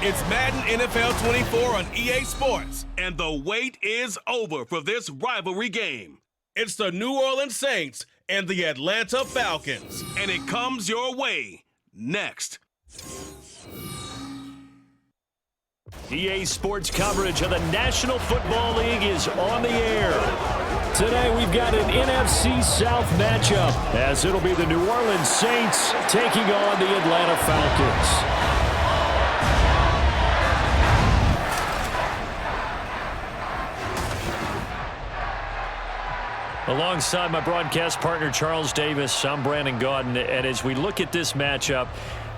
It's Madden NFL 24 on EA Sports, and the wait is over for this rivalry game. It's the New Orleans Saints and the Atlanta Falcons, and it comes your way next. EA Sports coverage of the National Football League is on the air. Today we've got an NFC South matchup, as it'll be the New Orleans Saints taking on the Atlanta Falcons. Alongside my broadcast partner, Charles Davis, I'm Brandon Gaudin, and as we look at this matchup,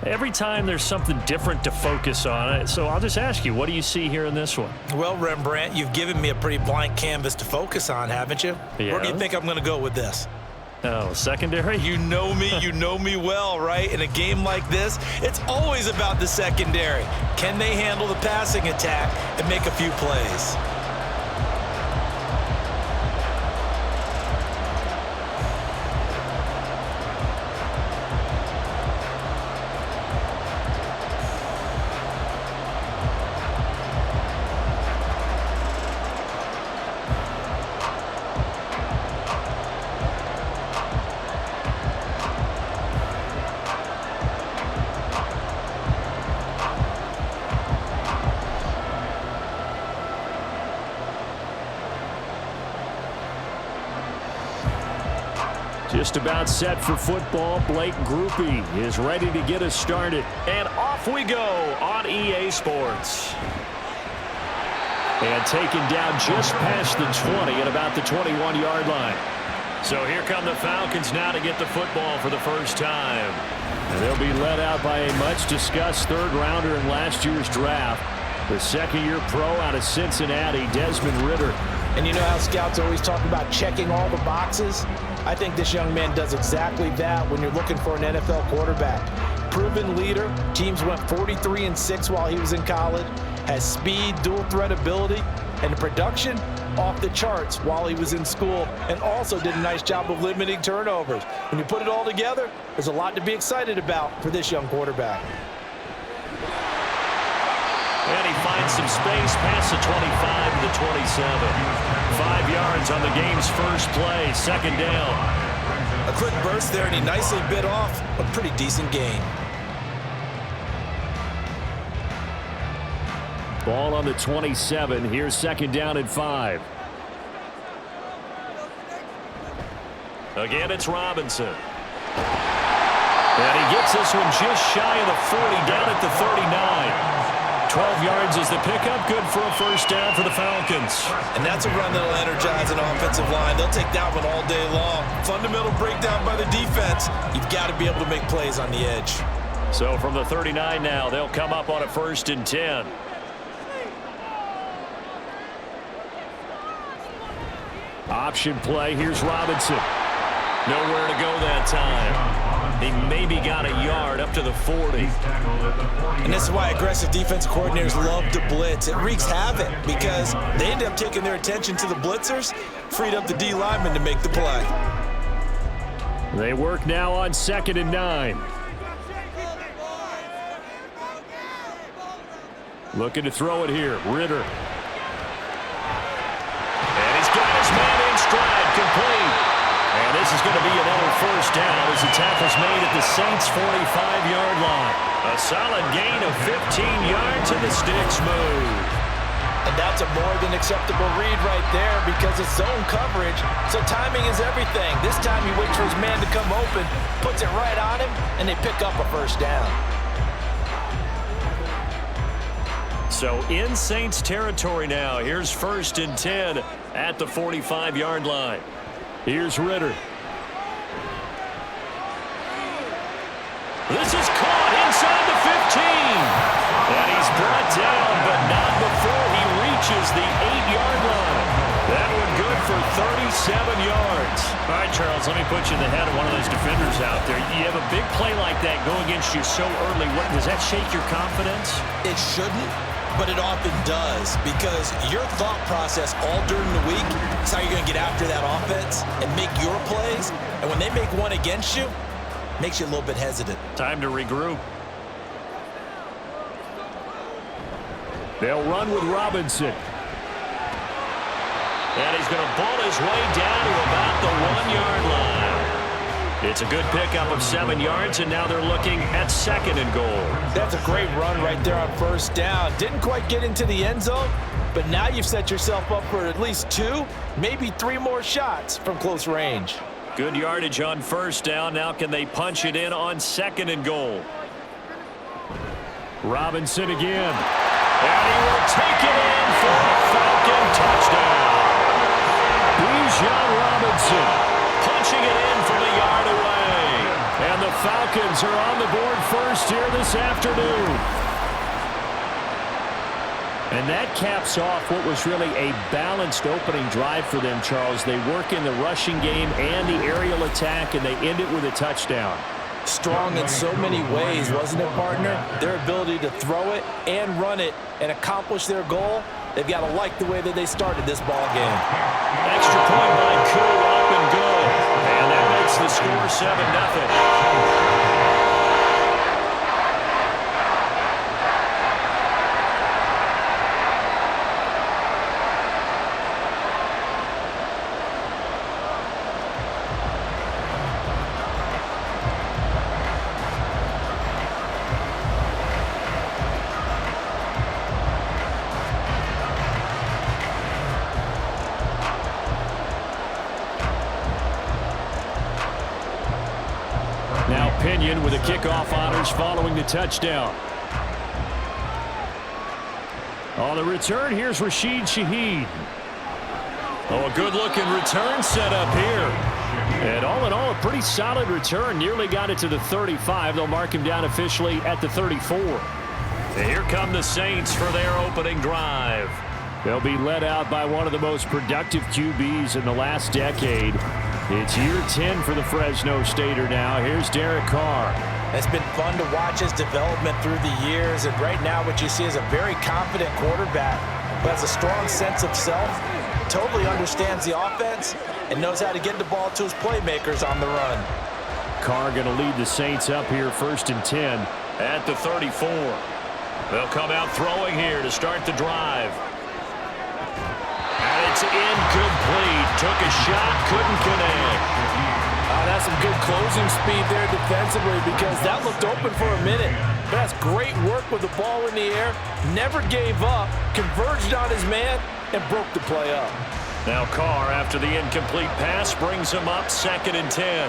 every time there's something different to focus on. So I'll just ask you, what do you see here in this one? Well, Rembrandt, you've given me a pretty blank canvas to focus on, haven't you? Yeah. Where do you think I'm going to go with this? Oh, secondary? You know me well, right? In a game like this, it's always about the secondary. Can they handle the passing attack and make a few plays? Just about set for football. Blake Groupie is ready to get us started. And off we go on EA Sports. And taken down just past the 20 at about the 21-yard line. So here come the Falcons now to get the football for the first time. And they'll be led out by a much-discussed third-rounder in last year's draft. The second-year pro out of Cincinnati, Desmond Ridder. And you know how scouts always talk about checking all the boxes? I think this young man does exactly that when you're looking for an NFL quarterback. Proven leader. Teams went 43-6 while he was in college. Has speed, dual threat ability, and the production off the charts while he was in school, and also did a nice job of limiting turnovers. When you put it all together, there's a lot to be excited about for this young quarterback. And he finds some space past the 25 to the 27. 5 yards on the game's first play, second down. A quick burst there, and he nicely bit off a pretty decent gain. Ball on the 27. Here's second down and 5. Again, it's Robinson. And he gets this one just shy of the 40, down at the 39. 12 yards is the pickup, good for a first down for the Falcons. And that's a run that'll energize an offensive line. They'll take that one all day long. Fundamental breakdown by the defense. You've got to be able to make plays on the edge. So from the 39 now, they'll come up on a 1st and 10. Option play, here's Robinson. Nowhere to go that time. He maybe got a yard up to the 40. And this is why aggressive defensive coordinators love to blitz. It wreaks havoc because they end up taking their attention to the blitzers, freed up the D lineman to make the play. They work now on 2nd and 9. Looking to throw it here, Ridder. And he's got his man in stride, complete. And this is going to be another first down as the tackle's made at the Saints' 45-yard line. A solid gain of 15 yards and the sticks move. And that's a more than acceptable read right there because it's zone coverage, so timing is everything. This time he waits for his man to come open, puts it right on him, and they pick up a first down. So in Saints territory now. Here's 1st and 10 at the 45-yard line. Here's Ridder. This is caught inside the 15. And he's brought down, but not before he reaches the 8-yard line. That one good for 37 yards. All right, Charles, let me put you in the head of one of those defenders out there. You have a big play like that go against you so early. Does that shake your confidence? It shouldn't, but it often does because your thought process all during the week is how you're going to get after that offense and make your plays. And when they make one against you, it makes you a little bit hesitant. Time to regroup. They'll run with Robinson. And he's going to bull his way down to about the 1-yard line. It's a good pickup of 7 yards, and now they're looking at 2nd and goal. That's a great run right there on 1st down. Didn't quite get into the end zone, but now you've set yourself up for at least 2, maybe 3 more shots from close range. Good yardage on 1st down. Now can they punch it in on 2nd and goal? Robinson again. And he will take it in for a Falcon touchdown. Bijan Robinson punching it in from a yard away. And the Falcons are on the board first here this afternoon. And that caps off what was really a balanced opening drive for them, Charles. They work in the rushing game and the aerial attack, and they end it with a touchdown. Strong in so many ways, wasn't it, partner? Their ability to throw it and run it and accomplish their goal, they've got to like the way that they started this ball game. Extra point by Koo, up and good. And that makes the score 7-0. With the kickoff honors following the touchdown. On the return, here's Rashid Shaheed. Oh, a good-looking return set up here. And all in all, a pretty solid return. Nearly got it to the 35. They'll mark him down officially at the 34. And here come the Saints for their opening drive. They'll be led out by one of the most productive QBs in the last decade. It's year 10 for the Fresno Stater now. Here's Derek Carr. It's been fun to watch his development through the years, and right now what you see is a very confident quarterback who has a strong sense of self, totally understands the offense, and knows how to get the ball to his playmakers on the run. Carr going to lead the Saints up here 1st and 10 at the 34. They'll come out throwing here to start the drive. And it's incomplete. Took a shot, couldn't connect. That's some good closing speed there defensively, because that looked open for a minute. But that's great work with the ball in the air. Never gave up, converged on his man, and broke the play up. Now Carr, after the incomplete pass, brings him up 2nd and 10.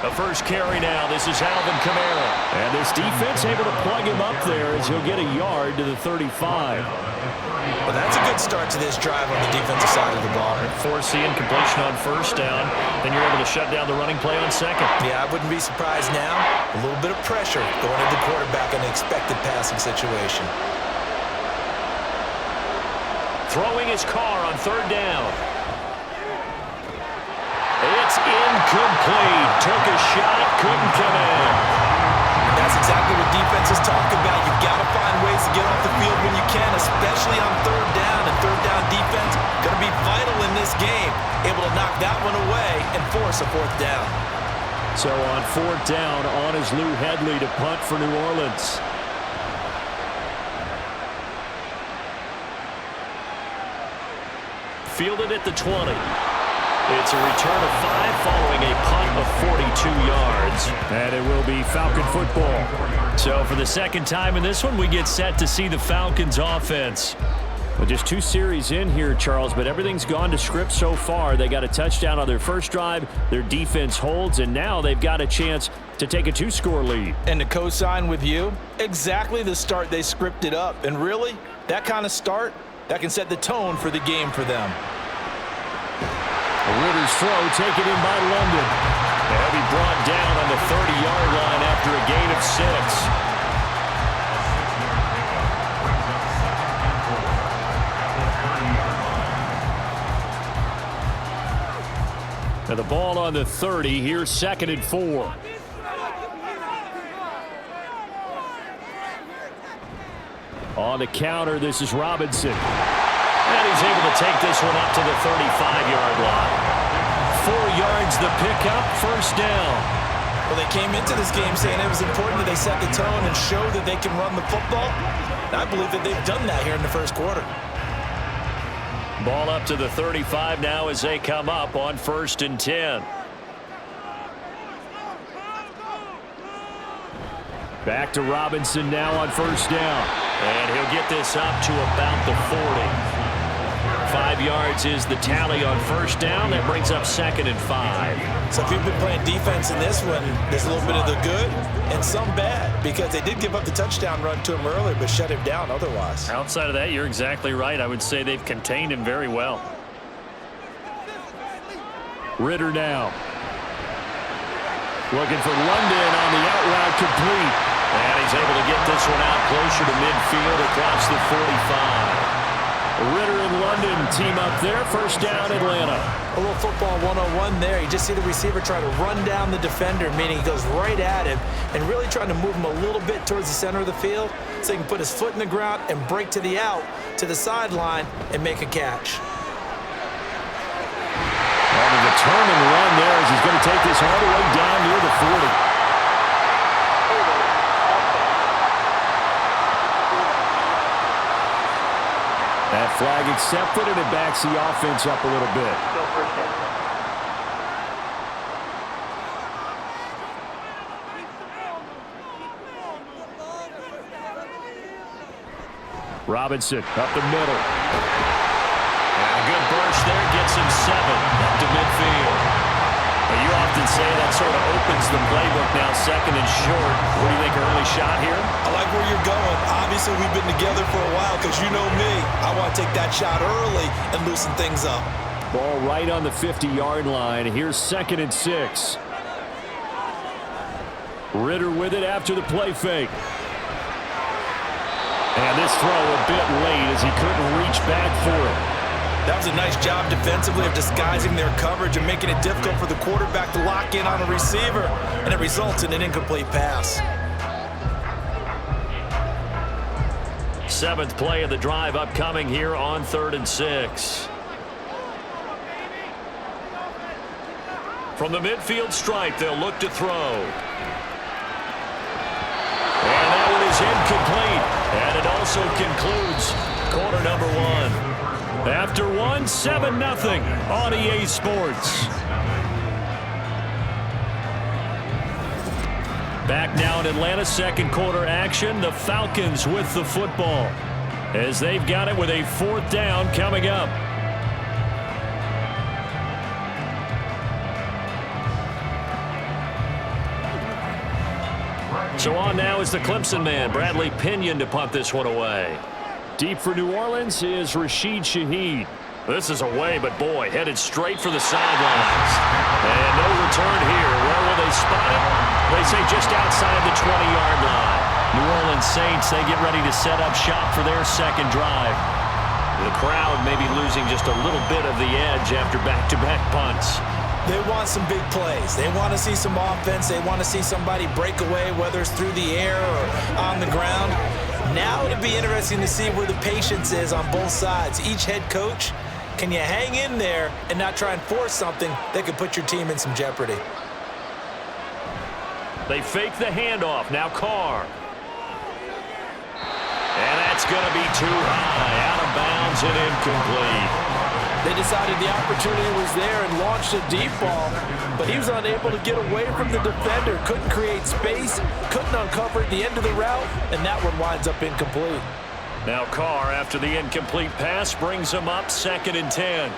The first carry now. This is Alvin Kamara. And this defense able to plug him up there as he'll get a yard to the 35. Well, that's a good start to this drive on the defensive side of the ball. Force the incompletion on 1st down. Then you're able to shut down the running play on 2nd. Yeah, I wouldn't be surprised now. A little bit of pressure going into the quarterback in an expected passing situation. Throwing his Carr on 3rd down. It's incomplete. Took a shot, couldn't connect. That's exactly what defenses talk about. You've got to find ways to get off the field when you can, especially on 3rd down. And 3rd down defense going to be vital in this game. Able to knock that one away and force a 4th down. So on 4th down, on is Lou Hedley to punt for New Orleans. Fielded at the 20. It's a return of 5 following a punt of 42 yards. And it will be Falcon football. So for the 2nd time in this one, we get set to see the Falcons offense. Well, just 2 series in here, Charles, but everything's gone to script so far. They got a touchdown on their first drive. Their defense holds, and now they've got a chance to take a 2-score lead. And to co-sign with you, exactly the start they scripted up. And really, that kind of start, that can set the tone for the game for them. Rivers throw taken in by London. They'll be brought down on the 30-yard line after a gain of 6. Now the ball on the 30. Here's 2nd and 4. On the counter, this is Robinson. And he's able to take this one up to the 35-yard line. 4 yards the pickup, 1st down. Well, they came into this game saying it was important that they set the tone and show that they can run the football. And I believe that they've done that here in the first quarter. Ball up to the 35 now as they come up on 1st and 10. Back to Robinson now on 1st down. And he'll get this up to about the 40. 5 yards is the tally on 1st down. That brings up 2nd and 5. So if you've been playing defense in this one, there's a little bit of the good and some bad, because they did give up the touchdown run to him earlier, but shut him down otherwise. Outside of that, you're exactly right. I would say they've contained him very well. Ritter now. Looking for London on the out route, complete. And he's able to get this one out closer to midfield across the 45. Ritter and London team up there. 1st down, Atlanta. A little football 101 there. You just see the receiver try to run down the defender, meaning he goes right at him and really trying to move him a little bit towards the center of the field so he can put his foot in the ground and break to the out, to the sideline, and make a catch. On a determined run there as he's going to take this all the way down near the 40. That flag accepted, and it backs the offense up a little bit. Robinson up the middle. And a good burst there gets him 7 up to midfield. Well, you often say that sort of opens the playbook now, 2nd and short. What do you think, early shot here? I like where you're going. Obviously, we've been together for a while because you know me. I want to take that shot early and loosen things up. Ball right on the 50-yard line. Here's 2nd and 6. Ritter with it after the play fake. And this throw a bit late as he couldn't reach back for it. That was a nice job defensively of disguising their coverage and making it difficult for the quarterback to lock in on a receiver, and it results in an incomplete pass. 7th play of the drive upcoming here on 3rd and 6. From the midfield stripe, they'll look to throw. And that one is incomplete. And it also concludes quarter number 1. After 1, 7-0 on EA Sports. Back now in Atlanta, 2nd quarter action. The Falcons with the football as they've got it with a 4th down coming up. So on now is the Clemson man, Bradley Pinion, to punt this one away. Deep for New Orleans is Rashid Shaheed. This is away, but boy, headed straight for the sidelines. And no return here. Where will they spot it? They say just outside the 20-yard line. New Orleans Saints, they get ready to set up shop for their 2nd drive. The crowd may be losing just a little bit of the edge after back-to-back punts. They want some big plays. They want to see some offense. They want to see somebody break away, whether it's through the air or on the ground. Now it'll be interesting to see where the patience is on both sides. Each head coach, can you hang in there and not try and force something that could put your team in some jeopardy? They fake the handoff. Now Carr. And that's going to be too high. Out of bounds and incomplete. They decided the opportunity was there and launched a deep ball, but he was unable to get away from the defender, couldn't create space, couldn't uncover at the end of the route, and that one winds up incomplete. Now Carr, after the incomplete pass, brings him up 2nd and 10.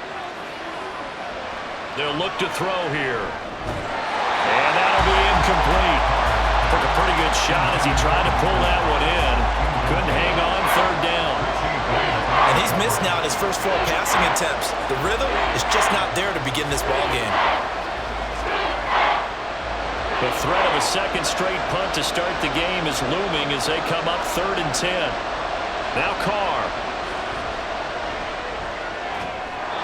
They'll look to throw here. And that'll be incomplete. Took a pretty good shot as he tried to pull that one in. Couldn't hang on, 3rd down. And he's missed now in his first 4 passing attempts. The rhythm is just not there to begin this ball game. The threat of a 2nd straight punt to start the game is looming as they come up 3rd and 10. Now Carr.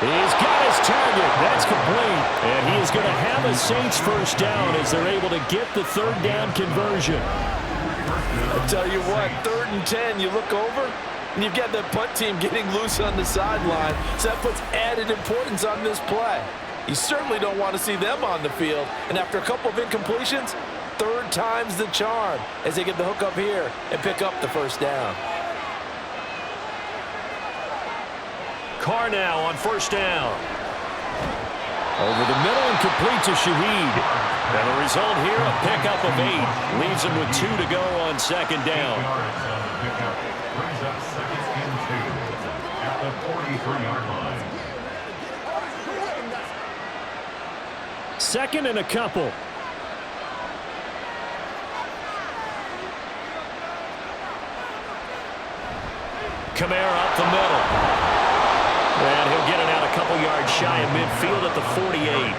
He's got his target. That's complete. And he is going to have a Saints 1st down as they're able to get the 3rd down conversion. I tell you what, 3rd and 10, you look over, and you've got that punt team getting loose on the sideline, so that puts added importance on this play. You certainly don't want to see them on the field. And after a couple of incompletions, third time's the charm as they get the hook up here and pick up the first down. Carr now on first down. Over the middle and complete to Shaheed. And the result here, a pickup of 8. Leaves him with 2 to go on second down. Brings up second and 2 at the 43-yard line. Second and a couple. Kamara up the middle. And he'll get it out a couple yards shy of midfield at the 48.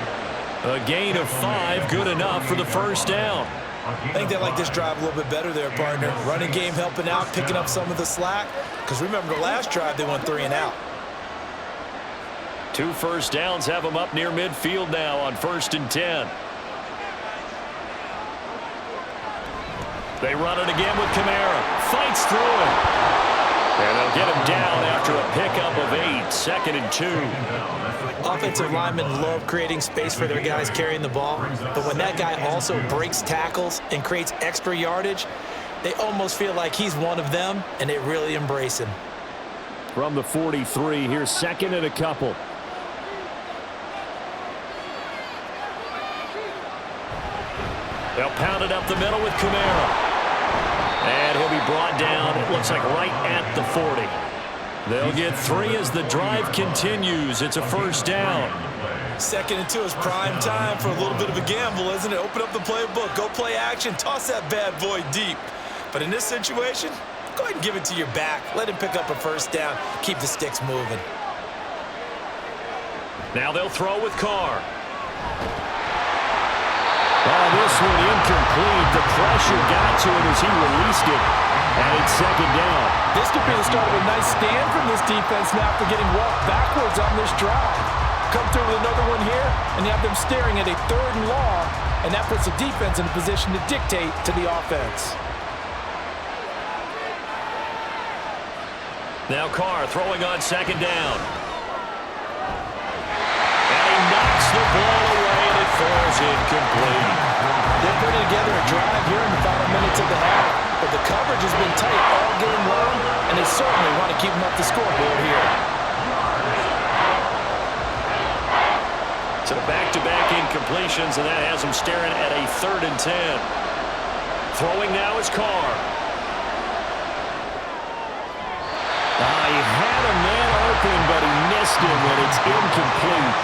A gain of 5, good enough for the first down. I think they like this drive a little bit better there, partner. Running game helping out, picking up some of the slack. Because remember, the last drive, they went 3 and out. 2 first downs have them up near midfield now on 1st and 10. They run it again with Kamara. Fights through it. And they'll get him down after a pickup of 8. 2nd and 2. Offensive linemen love creating space for their guys carrying the ball. But when that guy also breaks tackles and creates extra yardage, they almost feel like he's one of them, and they really embrace him. From the 43, here's 2nd and a couple. They'll pound it up the middle with Kamara. And he'll be brought down, it looks like right at the 40. They'll get 3 as the drive continues. It's a first down. 2nd and 2 is prime time for a little bit of a gamble, isn't it? Open up the playbook, go play action, toss that bad boy deep. But in this situation, go ahead and give it to your back. Let him pick up a first down, keep the sticks moving. Now they'll throw with Carr. Oh, this one incomplete. The pressure got to him as he released it. And it's 2nd down. This could be the start of a nice stand from this defense now after getting walked backwards on this drive. Come through with another one here, and you have them staring at a 3rd and long, and that puts the defense in a position to dictate to the offense. Now Carr throwing on 2nd down. And he knocks the ball away, and it falls incomplete. They're putting together a drive here in the final minutes of the half, but the coverage has been tight all game long, and they certainly want to keep them up the scoreboard here. So back-to-back incompletions, and that has them staring at a 3rd and 10. Throwing now is Carr. He had a man open, but he missed him, and it's incomplete.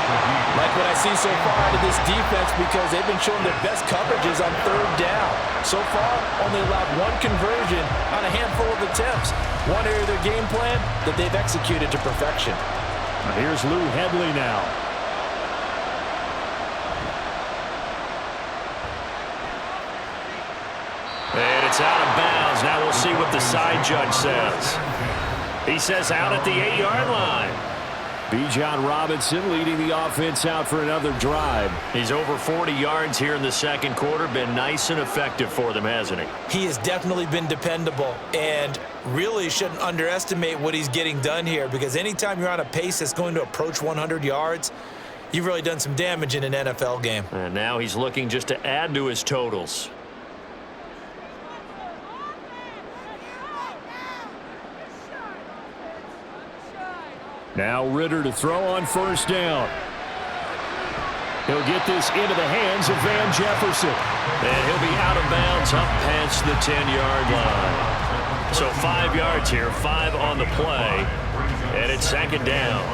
Like what I see so far out of this defense, because they've been showing their best coverages on 3rd down. So far, only allowed 1 conversion on a handful of attempts. One area of their game plan that they've executed to perfection. Here's Lou Hedley now. And it's out of bounds. Now we'll see what the side judge says. He says out at the 8-yard line. Bijan Robinson leading the offense out for another drive. He's over 40 yards here in the 2nd quarter. Been nice and effective for them, hasn't he? He has definitely been dependable, and really shouldn't underestimate what he's getting done here, because anytime you're on a pace that's going to approach 100 yards, you've really done some damage in an NFL game. And now he's looking just to add to his totals. Now Ritter to throw on 1st down. He'll get this into the hands of Van Jefferson. And he'll be out of bounds up past the 10-yard line. So 5 yards here, 5 on the play. And it's 2nd down.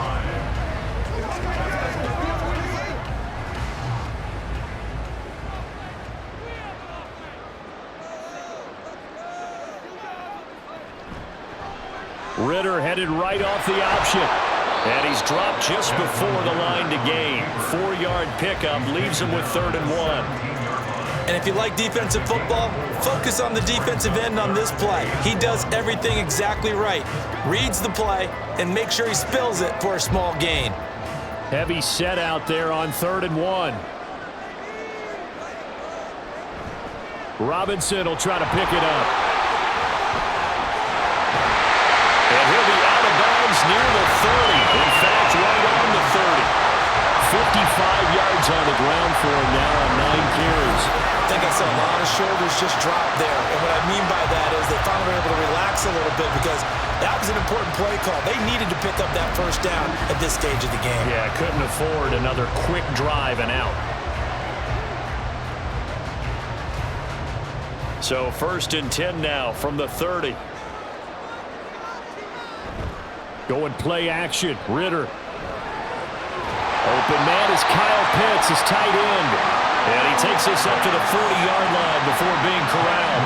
Ritter headed right off the option. And he's dropped just before the line to gain. 4-yard pickup leaves him with 3rd and 1. And if you like defensive football, focus on the defensive end on this play. He does everything exactly right. Reads the play and makes sure he spills it for a small gain. Heavy set out there on 3rd and 1. Robinson will try to pick it up. And he'll be out of bounds near the 30. In fact, right on the 30. yards on the ground for him now on 9 carries. I think I saw a lot of shoulders just drop there. And what I mean by that is they finally were able to relax a little bit because that was an important play call. They needed to pick up that first down at this stage of the game. Yeah, couldn't afford another quick drive and out. So 1st and 10 now from the 30. Going play action. Ritter. Open man is Kyle Pitts, his tight end. And he takes us up to the 40-yard line before being corralled.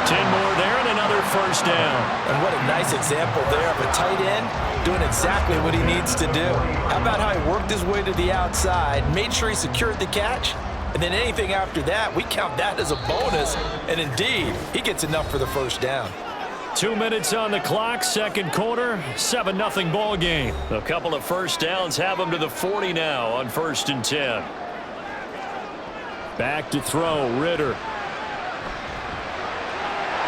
10 more there and another first down. And what a nice example there of a tight end doing exactly what he needs to do. How about how he worked his way to the outside, made sure he secured the catch, and then anything after that, we count that as a bonus. And indeed, he gets enough for the first down. 2 minutes on the clock, second quarter, 7-0 ball game. A couple of first downs have them to the 40 now on 1st and 10. Back to throw, Ritter.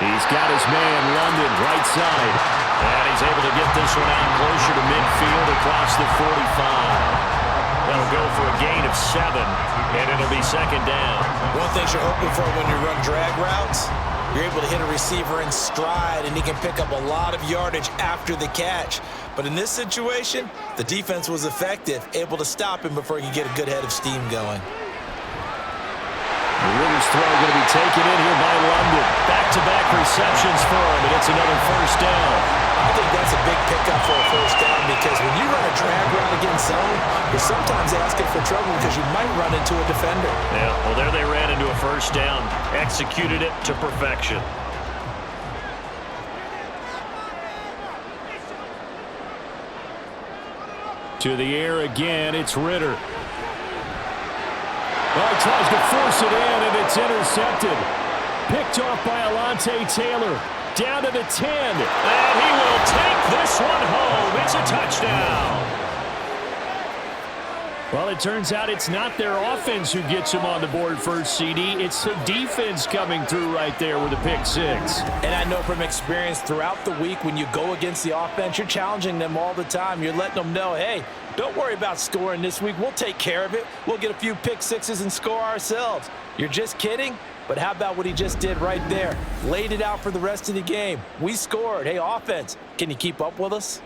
He's got his man, London, right side. And he's able to get this one out closer to midfield across the 45. That'll go for a gain of 7, and it'll be second down. One thing you're hoping for when you run drag routes, you're able to hit a receiver in stride, and he can pick up a lot of yardage after the catch. But in this situation, the defense was effective, able to stop him before he could get a good head of steam going. Ritter's throw going to be taken in here by London. Back-to-back receptions for him, and it's another first down. I think that's a big pickup for a first down because when you run a drag route against zone, you're sometimes asking for trouble because you might run into a defender. Yeah, well, there they ran into a first down. Executed it to perfection. To the air again, it's Ritter. Well, he tries to force it in, and it's intercepted. Picked off by Alontae Taylor. Down to the 10. And he will take this one home. It's a touchdown. Well, it turns out it's not their offense who gets him on the board first, CD. It's the defense coming through right there with a pick 6. And I know from experience throughout the week when you go against the offense, you're challenging them all the time. You're letting them know, hey, don't worry about scoring this week. We'll take care of it. We'll get a few pick 6s and score ourselves. You're just kidding? But how about what he just did right there? Laid it out for the rest of the game. We scored. Hey, offense, can you keep up with us?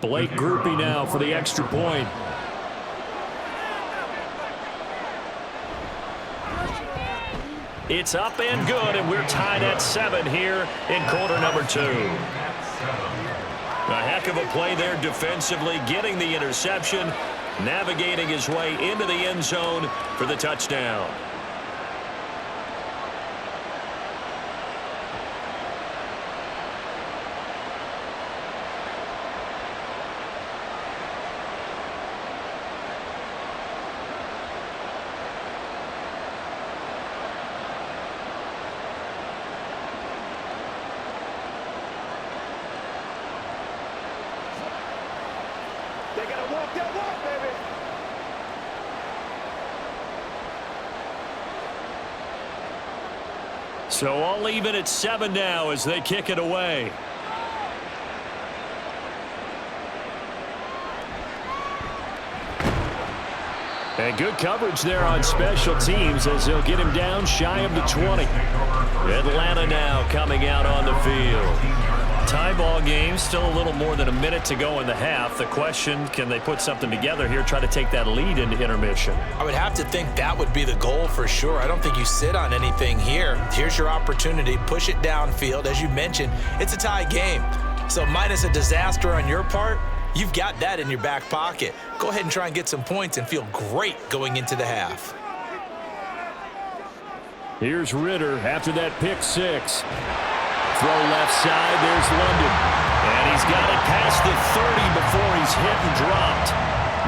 Blake Groupie now for the extra point. It's up and good, and we're tied at 7 here in quarter number 2. A heck of a play there defensively, getting the interception, navigating his way into the end zone for the touchdown. So all even at 7 now as they kick it away. And good coverage there on special teams as they'll get him down shy of the 20. Atlanta now coming out on the field. Tie ball game, still a little more than a minute to go in the half. The question, can they put something together here, try to take that lead into intermission? I would have to think that would be the goal for sure. I don't think you sit on anything here. Here's your opportunity. Push it downfield. As you mentioned, it's a tie game. So minus a disaster on your part, you've got that in your back pocket. Go ahead and try and get some points and feel great going into the half. Here's Ritter after that pick 6. Throw left side, there's London. And he's got it past the 30 before he's hit and dropped.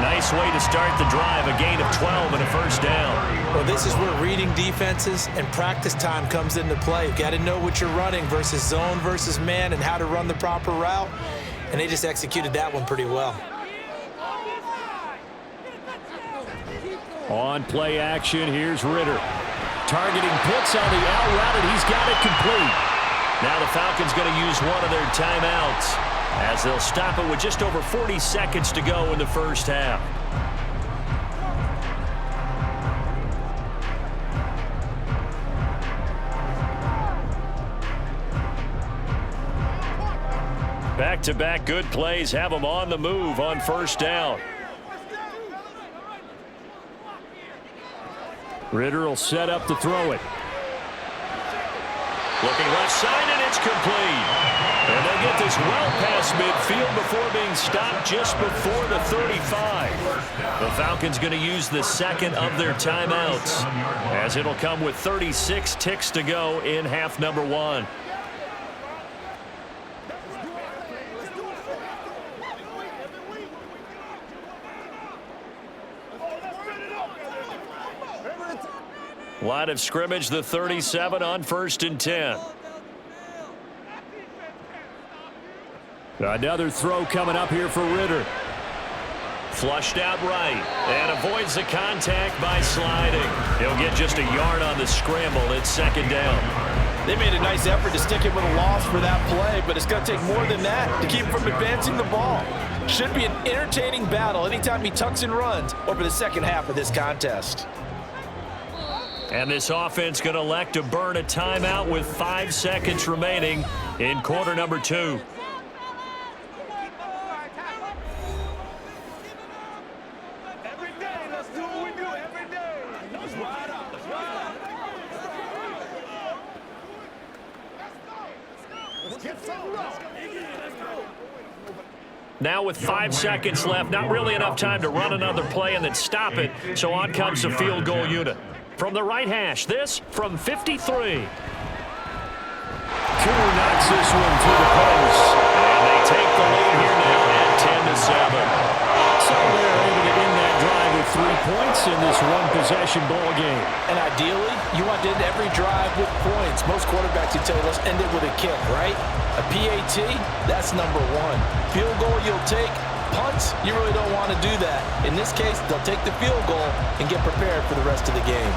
Nice way to start the drive, a gain of 12 and a first down. Well, this is where reading defenses and practice time comes into play. You've got to know what you're running versus zone versus man and how to run the proper route. And they just executed that one pretty well. On play action, here's Ritter. Targeting Pitts on the out route, and he's got it complete. Now the Falcons going to use one of their timeouts as they'll stop it with just over 40 seconds to go in the first half. Back-to-back good plays have them on the move on first down. Ritter will set up to throw it. Looking left side, and it's complete. And they'll get this well past midfield before being stopped just before the 35. The Falcons going to use the second of their timeouts, as it'll come with 36 ticks to go in half number one. Line of scrimmage, the 37 on 1st and 10. Another throw coming up here for Ritter. Flushed out right and avoids the contact by sliding. He'll get just a yard on the scramble. It's second down. They made a nice effort to stick him with a loss for that play, but it's going to take more than that to keep him from advancing the ball. Should be an entertaining battle anytime he tucks and runs over the second half of this contest. And this offense going to elect to burn a timeout with 5 seconds remaining in quarter number 2. Every day, let's do what we do every day. Let's ride out. Let's ride out. Let's get some rest. Let's go. Now with 5 seconds left, not really enough time to run another play and then stop it, so on comes the field goal unit. From the right hash, this from 53. Koo knocks this one through the post. And they take the lead here now at 10-7. So they're able to end that drive with 3 points in this one-possession ball game. And ideally, you want to end every drive with points. Most quarterbacks, you tell you, let's end it with a kick, right? A PAT, that's number 1. Field goal you'll take. Punts, you really don't want to do that. In this case, they'll take the field goal and get prepared for the rest of the game.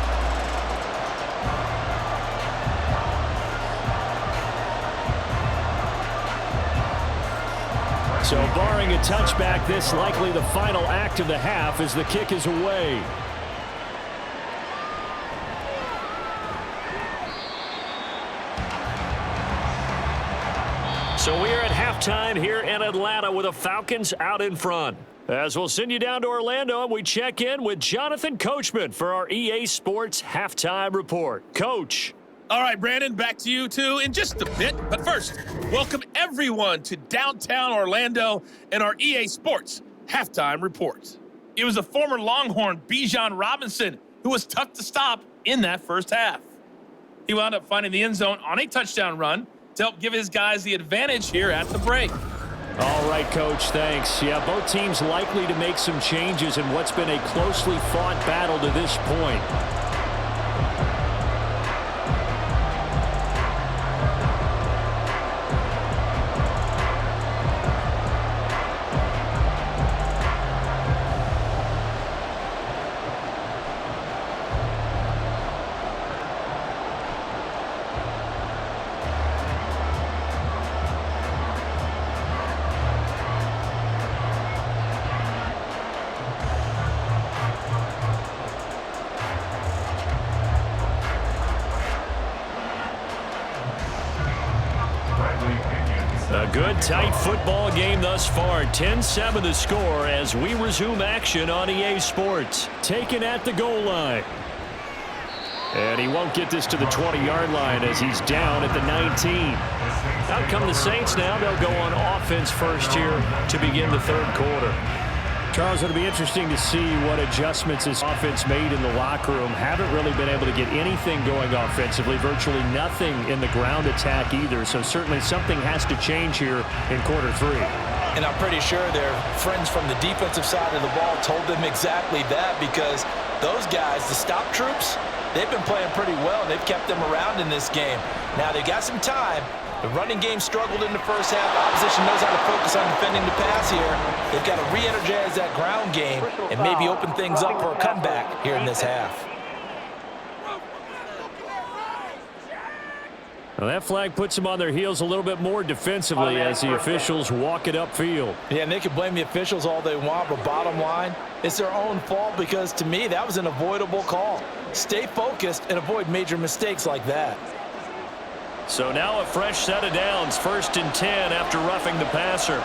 So barring a touchback, this likely the final act of the half as the kick is away. So we are at halftime here in Atlanta with the Falcons out in front. As we'll send you down to Orlando, and we check in with Jonathan Coachman for our EA Sports Halftime Report. Coach. All right, Brandon, back to you, too, in just a bit. But first, welcome everyone to downtown Orlando and our EA Sports Halftime Report. It was a former Longhorn, Bijan Robinson, who was tough to stop in that first half. He wound up finding the end zone on a touchdown run to help give his guys the advantage here at the break. All right, Coach, thanks. Yeah, both teams likely to make some changes in what's been a closely fought battle to this point. A good, tight football game thus far. 10-7 the score as we resume action on EA Sports. Taken at the goal line. And he won't get this to the 20-yard line as he's down at the 19. Out come the Saints now. They'll go on offense first here to begin the third quarter. Charles, it'll be interesting to see what adjustments this offense made in the locker room. Haven't really been able to get anything going offensively, virtually nothing in the ground attack either. So certainly something has to change here in quarter 3. And I'm pretty sure their friends from the defensive side of the ball told them exactly that, because those guys, the stop troops, they've been playing pretty well. They've kept them around in this game. Now they've got some time. The running game struggled in the first half. The opposition knows how to focus on defending the pass here. They've got to re-energize that ground game and maybe open things up for a comeback here in this half. Well, that flag puts them on their heels a little bit more defensively as the officials walk it upfield. Yeah, and they can blame the officials all they want, but bottom line, it's their own fault because, to me, that was an avoidable call. Stay focused and avoid major mistakes like that. So now a fresh set of downs, 1st and 10 after roughing the passer.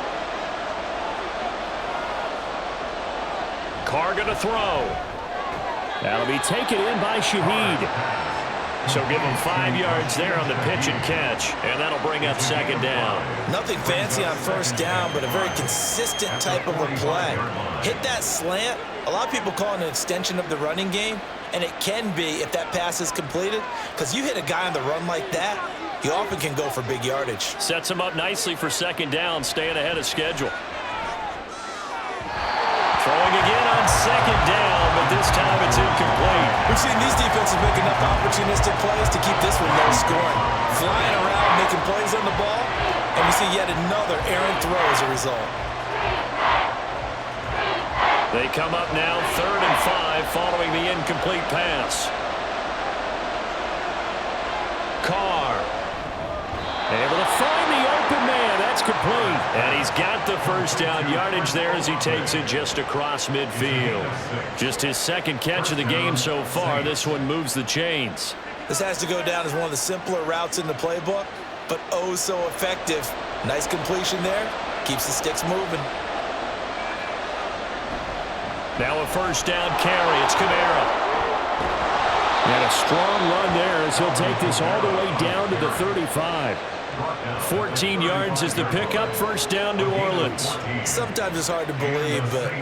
Carr going to throw. That'll be taken in by Shaheed. So give him 5 yards there on the pitch and catch, and that'll bring up 2nd down. Nothing fancy on 1st down, but a very consistent type of a play. Hit that slant. A lot of people call it an extension of the running game, and it can be if that pass is completed, because you hit a guy on the run like that, he often can go for big yardage. Sets him up nicely for 2nd down, staying ahead of schedule. Throwing again on 2nd down, but this time it's incomplete. We've seen these defenses make enough opportunistic plays to keep this one low scoring. Flying around, making plays on the ball, and we see yet another errant throw as a result. They come up now 3rd and 5 following the incomplete pass. Carr able to find the open man. That's complete. And he's got the 1st down yardage there as he takes it just across midfield. Just his 2nd catch of the game so far. This one moves the chains. This has to go down as one of the simpler routes in the playbook, but oh so effective. Nice completion there. Keeps the sticks moving. Now a 1st down carry. It's Kamara. And a strong run there as he'll take this all the way down to the 35. 14 yards is the pickup. 1st down, New Orleans. Sometimes it's hard to believe, but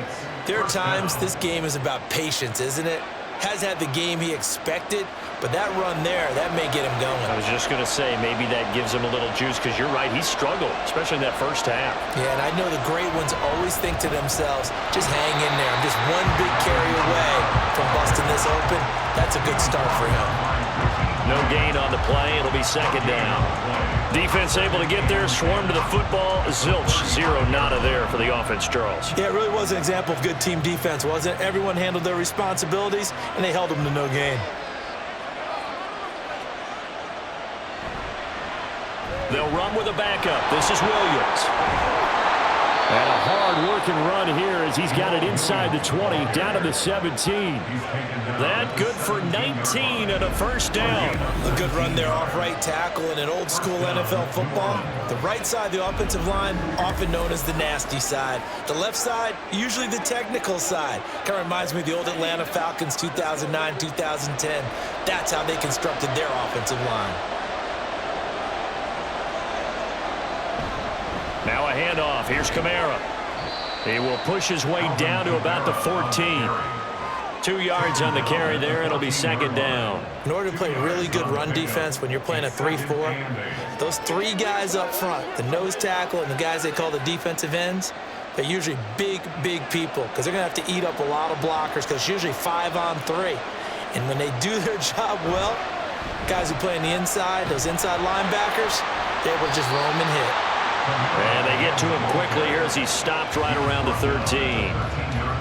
there are times this game is about patience, isn't it? Has had the game he expected, but that run there, that may get him going. I was just going to say, maybe that gives him a little juice because you're right, he struggled, especially in that 1st half. Yeah, and I know the great ones always think to themselves, just hang in there. I'm just one big carry away from busting this open. That's a good start for him. No gain on the play. It'll be 2nd down. Defense able to get there, swarm to the football. Zilch, 0 nada there for the offense, Charles. Yeah, it really was an example of good team defense, wasn't it? Everyone handled their responsibilities, and they held them to no gain. They'll run with a backup. This is Williams. And a hard-working run here as he's got it inside the 20, down to the 17. That good for 19 and a 1st down. A good run there off right tackle in an old-school NFL football. The right side of the offensive line, often known as the nasty side. The left side, usually the technical side. Kind of reminds me of the old Atlanta Falcons 2009-2010. That's how they constructed their offensive line. Now a handoff. Here's Kamara. He will push his way down to about the 14. 2 yards on the carry there. It'll be 2nd down. In order to play really good run defense when you're playing a 3-4, those 3 guys up front, the nose tackle and the guys they call the defensive ends, they're usually big people because they're going to have to eat up a lot of blockers because it's usually 5-on-3. And when they do their job well, guys who play on the inside, those inside linebackers, they're able to just roam and hit. And they get to him quickly here as he stopped right around the 13.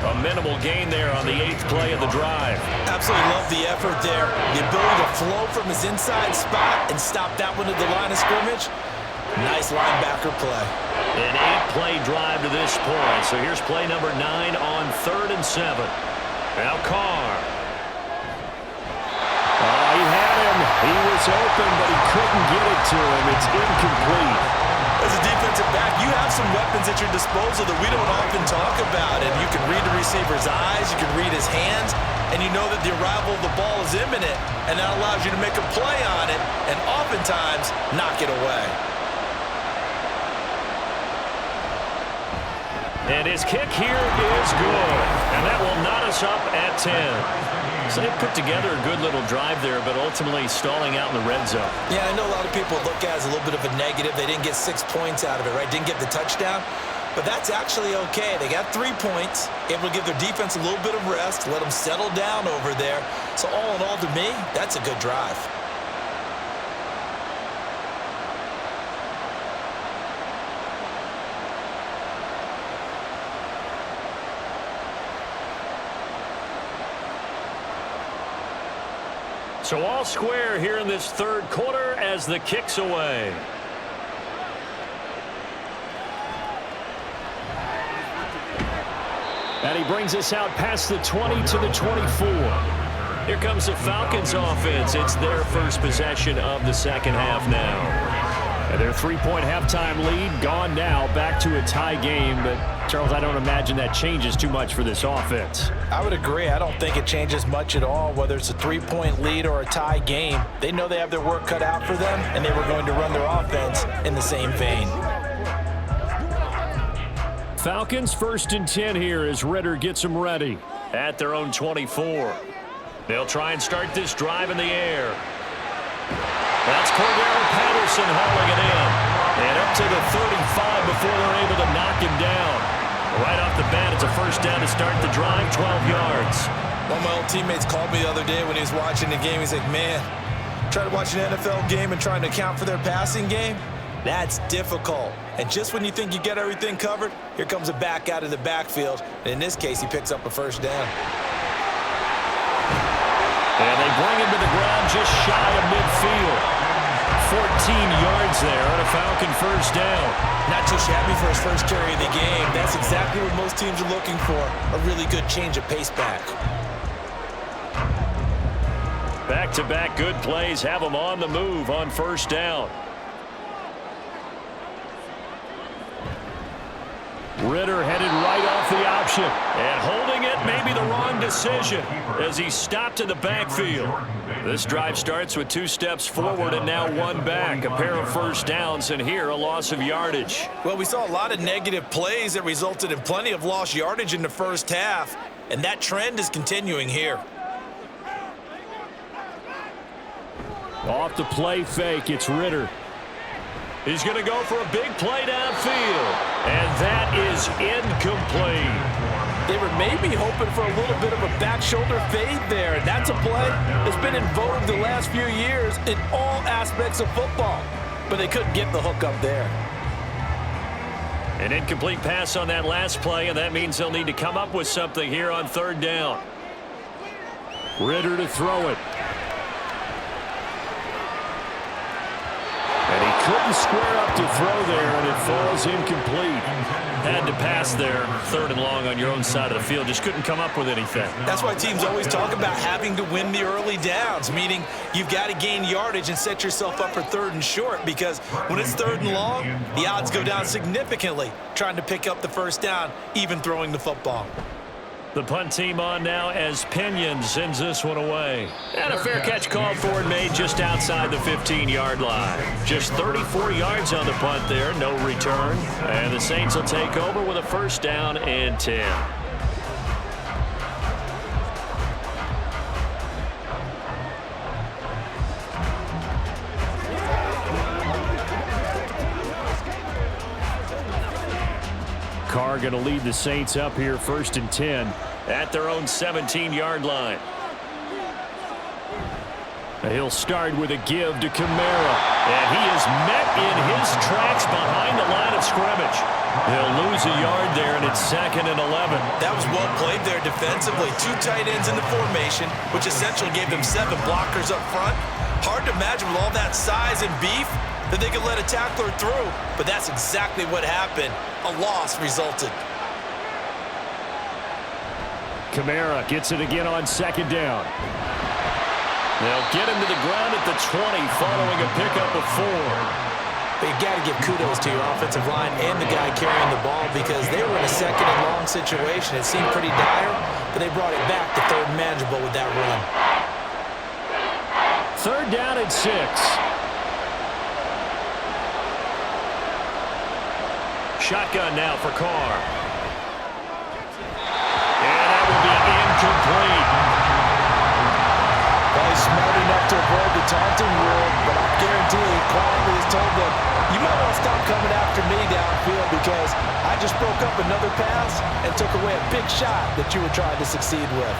A minimal gain there on the 8th play of the drive. Absolutely love the effort there. The ability to flow from his inside spot and stop that one at the line of scrimmage. Nice linebacker play. An 8-play drive to this point. So here's play number 9 on 3rd and 7. Now Carr. He had him. He was open, but he couldn't get it to him. It's incomplete. As a defensive back, you have some weapons at your disposal that we don't often talk about. And you can read the receiver's eyes, you can read his hands, and you know that the arrival of the ball is imminent, and that allows you to make a play on it and oftentimes knock it away. And his kick here is good. And that will knot us up at 10. So they put together a good little drive there, but ultimately stalling out in the red zone. Yeah, I know a lot of people look at it as a little bit of a negative. They didn't get 6 points out of it, right? Didn't get the touchdown. But that's actually okay. They got 3 points, able to give their defense a little bit of rest, let them settle down over there. So all in all, to me, that's a good drive. So all square here in this third quarter as the kick's away. And he brings us out past the 20 to the 24. Here comes the Falcons offense. It's their first possession of the second half now. And their three-point halftime lead gone now, back to a tie game. But, Charles, I don't imagine that changes too much for this offense. I would agree. I don't think it changes much at all, whether it's a three-point lead or a tie game. They know they have their work cut out for them, and they were going to run their offense in the same vein. Falcons 1st and 10 here as Ritter gets them ready at their own 24. They'll try and start this drive in the air. That's Cordero Patterson hauling it in. And up to the 35 before they're able to knock him down. Right off the bat, it's a first down to start the drive, 12 yards. One of my old teammates called me the other day when he was watching the game. He's like, man, trying to watch an NFL game and trying to account for their passing game? That's difficult. And just when you think you get everything covered, here comes a back out of the backfield. And in this case, he picks up a first down. And they bring him to the ground just shy of midfield. 14 yards there on a Falcon first down. Not too shabby for his first carry of the game. That's exactly what most teams are looking for, a really good change of pace back. Back-to-back good plays have them on the move on first down. Ritter headed right off the option. And holding it may be the wrong decision as he stopped in the backfield. This drive starts with 2 steps forward and now 1 back. A pair of first downs, and here a loss of yardage. Well, we saw a lot of negative plays that resulted in plenty of lost yardage in the first half, and that trend is continuing here. Off the play fake, it's Ritter. He's going to go for a big play downfield, and that is incomplete. They were maybe hoping for a little bit of a back shoulder fade there. That's a play that's been in vogue the last few years in all aspects of football, but they couldn't get the hook up there. An incomplete pass on that last play, and that means they'll need to come up with something here on third down. Ritter to throw it. And he couldn't square up to throw there, and it falls incomplete. Had to pass there, 3rd and long on your own side of the field. Just couldn't come up with anything. That's why teams always talk about having to win the early downs, meaning you've got to gain yardage and set yourself up for 3rd and short, because when it's 3rd and long, the odds go down significantly trying to pick up the first down, even throwing the football. The punt team on now as Pinion sends this one away. And a fair catch called for and made just outside the 15-yard line. Just 34 yards on the punt there, no return. And the Saints will take over with a first down and 10. Carr going to lead the Saints up here 1st and 10 at their own 17-yard line. He'll start with a give to Kamara, and he is met in his tracks behind the line of scrimmage. He'll lose a yard there, and it's 2nd and 11. That was well played there defensively. 2 tight ends in the formation, which essentially gave them 7 blockers up front. Hard to imagine with all that size and beef that they could let a tackler through, but that's exactly what happened. A loss resulted. Kamara gets it again on 2nd down. They'll get him to the ground at the 20 following a pickup of 4. But you got to give kudos to your offensive line and the guy carrying the ball, because they were in a 2nd and long situation. It seemed pretty dire, but they brought it back to 3rd and manageable with that run. 3rd down and 6. Shotgun now for Carr. And that will be incomplete. Well, he's smart enough to avoid the taunting rule, but I guarantee he quietly has told them, you might want to stop coming after me downfield, because I just broke up another pass and took away a big shot that you were trying to succeed with.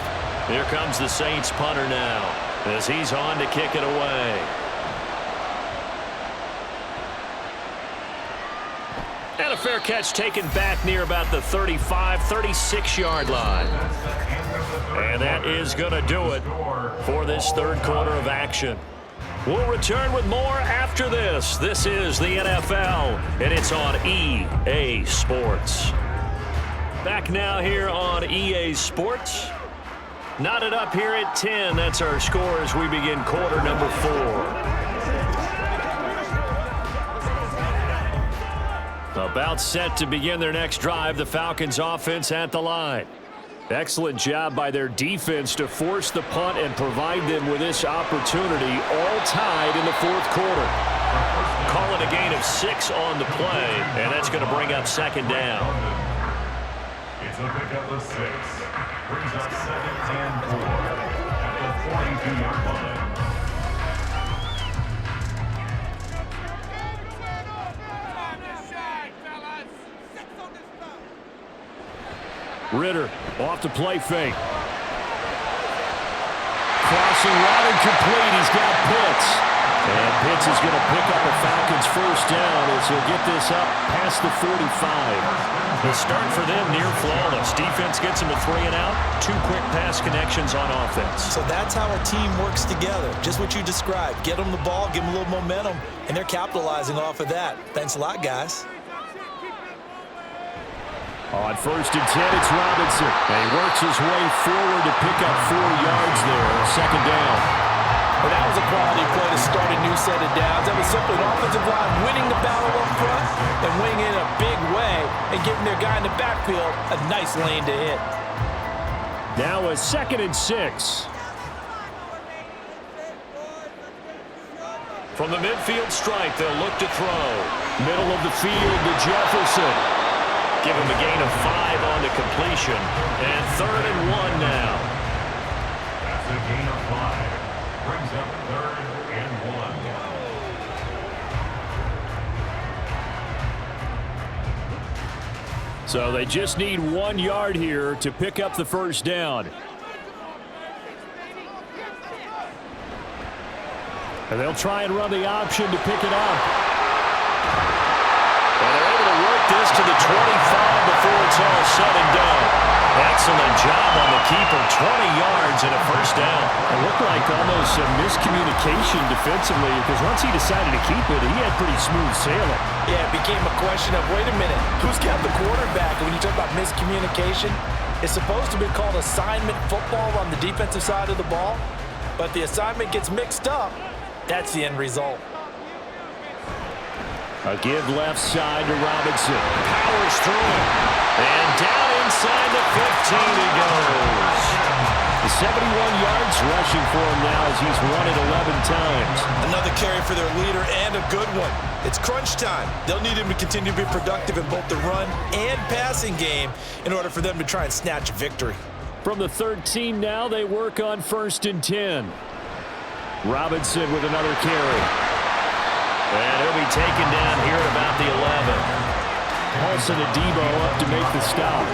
Here comes the Saints punter now as he's on to kick it away. And a fair catch taken back near about the 35, 36-yard line. And that is going to do it for this third quarter of action. We'll return with more after this. This is the NFL, and it's on EA Sports. Back now here on EA Sports. Knotted up here at 10. That's our score as we begin quarter number 4. About set to begin their next drive, the Falcons offense at the line. Excellent job by their defense to force the punt and provide them with this opportunity, all tied in the fourth quarter. Call it a gain of 6 on the play, and that's going to bring up second down. It's a pickup of 6. Brings up 2nd and 4 at the 42-yard line. Ritter off the play fake. Crossing route incomplete. He's got Pitts. And Pitts is going to pick up a Falcons first down as he'll get this up past the 45. The start for them near flawless. Defense gets them a 3 and out. 2 quick pass connections on offense. So that's how a team works together. Just what you described. Get them the ball, give them a little momentum, and they're capitalizing off of that. Thanks a lot, guys. On 1st and 10, it's Robinson. And he works his way forward to pick up 4 yards there on second down. Well, that was a quality play to start a new set of downs. That was simply an offensive line winning the battle up front and winning it in a big way and giving their guy in the backfield a nice lane to hit. Now a 2nd and 6. From the midfield strike, they'll look to throw. Middle of the field to Jefferson. Give him a gain of 5 on the completion. And 3rd and 1 now. That's a gain of 5. Brings up 3rd and 1. So they just need 1 yard here to pick up the first down. And they'll try and run the option to pick it up. And they're able to work this to the 25 before it's all said and done. Excellent job on the keeper. 20 yards and a first down. It looked like almost a miscommunication defensively because once he decided to keep it, he had pretty smooth sailing. Yeah, it became a question of, wait a minute, who's got the quarterback? And when you talk about miscommunication, it's supposed to be called assignment football on the defensive side of the ball. But the assignment gets mixed up. That's the end result. A give left side to Robinson. Powers through it. And down inside the 15 he goes. The 71 yards rushing for him now as he's run it 11 times. Another carry for their leader and a good one. It's crunch time. They'll need him to continue to be productive in both the run and passing game in order for them to try and snatch a victory. From the 13 now, they work on 1st and 10. Robinson with another carry. And he'll be taken down here at about the 11. Paulson and Debo up to make the stop.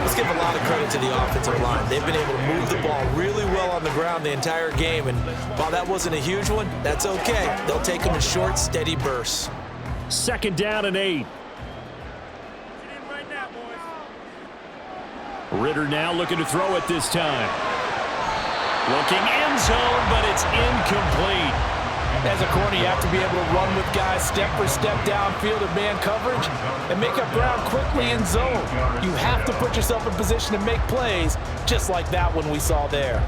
Let's give a lot of credit to the offensive line. They've been able to move the ball really well on the ground the entire game. And while that wasn't a huge one, that's okay. They'll take them in short, steady bursts. 2nd down and 8. Ritter now looking to throw it this time. Looking end zone, but it's incomplete. As a corner, you have to be able to run with guys step for step downfield in man coverage and make up ground quickly in zone. You have to put yourself in position to make plays, just like that one we saw there.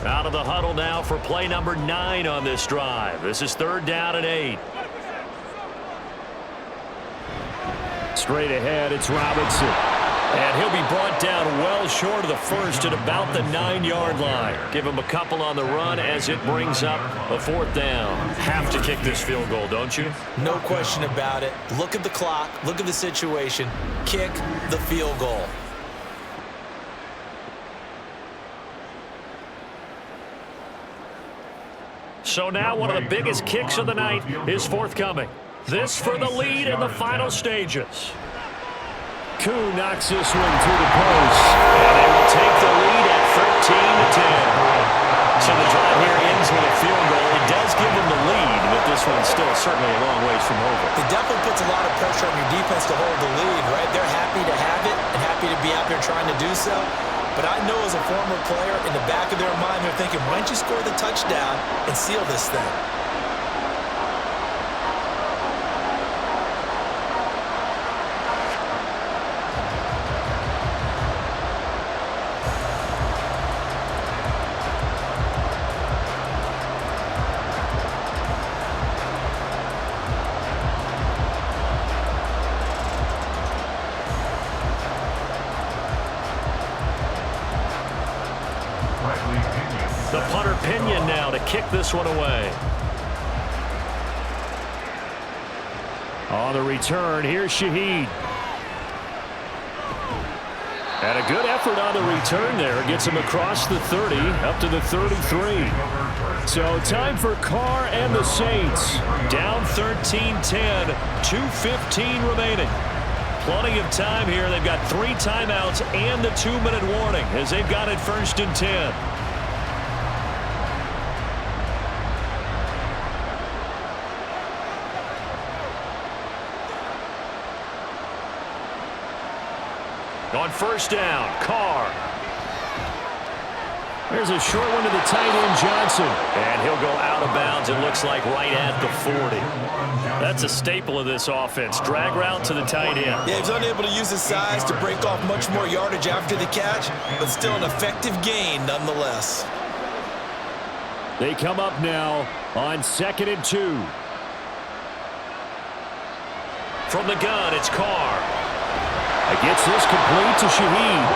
Out of the huddle now for play number 9 on this drive. This is 3rd down and 8. Straight ahead, it's Robinson. And he'll be brought down well short of the first at about the 9-yard line. Give him a couple on the run as it brings up a 4th down. Have to kick this field goal, don't you? No question about it. Look at the clock. Look at the situation. Kick the field goal. So now one of the biggest kicks of the night is forthcoming. This for the lead in the final stages. Koo knocks this one through the post. And they will take the lead at 13-10. So the drive here ends with a field goal. It does give them the lead, but this one's still certainly a long ways from over. It definitely puts a lot of pressure on your defense to hold the lead, right? They're happy to have it and happy to be out there trying to do so. But I know as a former player, in the back of their mind, they're thinking, why don't you score the touchdown and seal this thing? The punter Pinion now to kick this one away. On the return, here's Shaheed. And a good effort on the return there. Gets him across the 30, up to the 33. So time for Carr and the Saints. Down 13-10, 2:15 remaining. Plenty of time here. They've got 3 timeouts and the 2-minute warning as they've got it 1st and 10. On 1st down, Carr. There's a short one to the tight end, Johnson. And he'll go out of bounds, it looks like, right at the 40. That's a staple of this offense. Drag route to the tight end. Yeah, he was unable to use his size to break off much more yardage after the catch, but still an effective gain nonetheless. They come up now on 2nd and 2. From the gun, it's Carr. It gets this complete to Shaheed.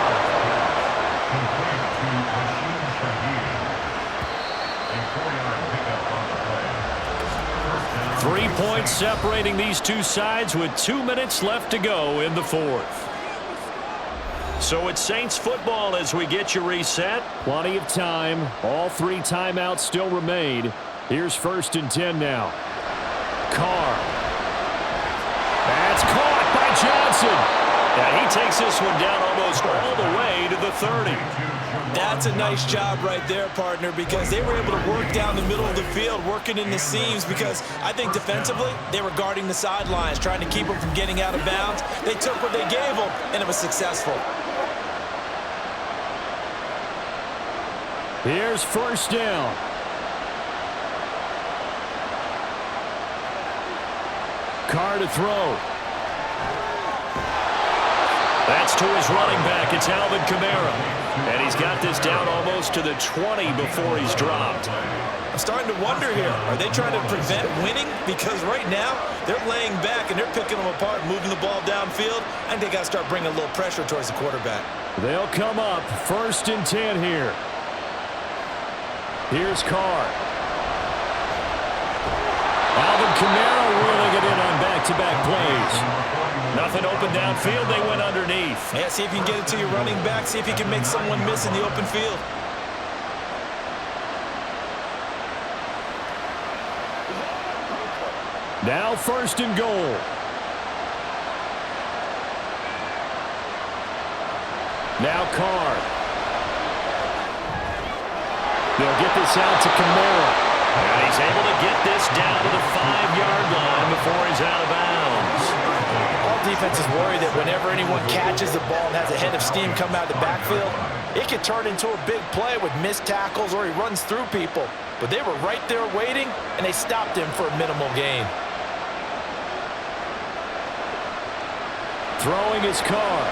3 points separating these two sides with 2 minutes left to go in the 4th. So it's Saints football as we get you reset. Plenty of time. All 3 timeouts still remain. Here's 1st and 10 now. Carr. That's caught by Johnson. And he takes this one down almost all the way to the 30. That's a nice job right there, partner, because they were able to work down the middle of the field, working in the seams, because I think defensively they were guarding the sidelines, trying to keep them from getting out of bounds. They took what they gave them, and it was successful. Here's 1st down. Carr to throw. That's to his running back. It's Alvin Kamara. And he's got this down almost to the 20 before he's dropped. I'm starting to wonder here. Are they trying to prevent winning? Because right now, they're laying back and they're picking them apart, moving the ball downfield. I think they got to start bringing a little pressure towards the quarterback. They'll come up 1st and 10 here. Here's Carr. Alvin Kamara wheeling it in on back-to-back plays. Nothing open downfield. They went underneath. Yeah, see if you can get it to your running back. See if you can make someone miss in the open field. Now 1st and goal. Now Carr. They'll get this out to Kamara. And he's able to get this down to the 5-yard line before he's out of bounds. All defenses worry that whenever anyone catches the ball and has a head of steam come out of the backfield, it can turn into a big play with missed tackles or he runs through people. But they were right there waiting, and they stopped him for a minimal gain. Throwing his Carr.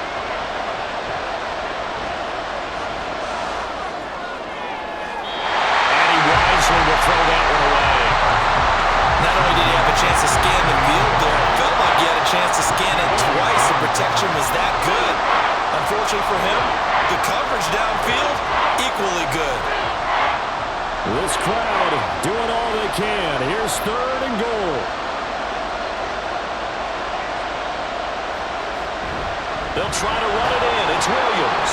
And he wisely will throw that one away. Not only did he have a chance to scan the field there, it felt like he had a chance to scan it twice. The protection was that good. Unfortunately for him, the coverage downfield, equally good. This crowd doing all they can. Here's 3rd and goal. They'll try to run it in. It's Williams.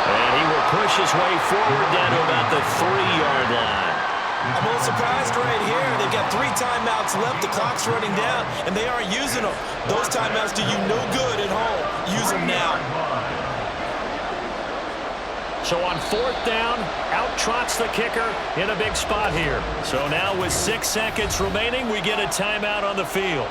And he will push his way forward down to about the 3-yard line. I'm a little surprised right here. They've got 3 timeouts left. The clock's running down, and they aren't using them. Those timeouts do you no good at home. Use them now. So on 4th down, out trots the kicker in a big spot here. So now with 6 seconds remaining, we get a timeout on the field.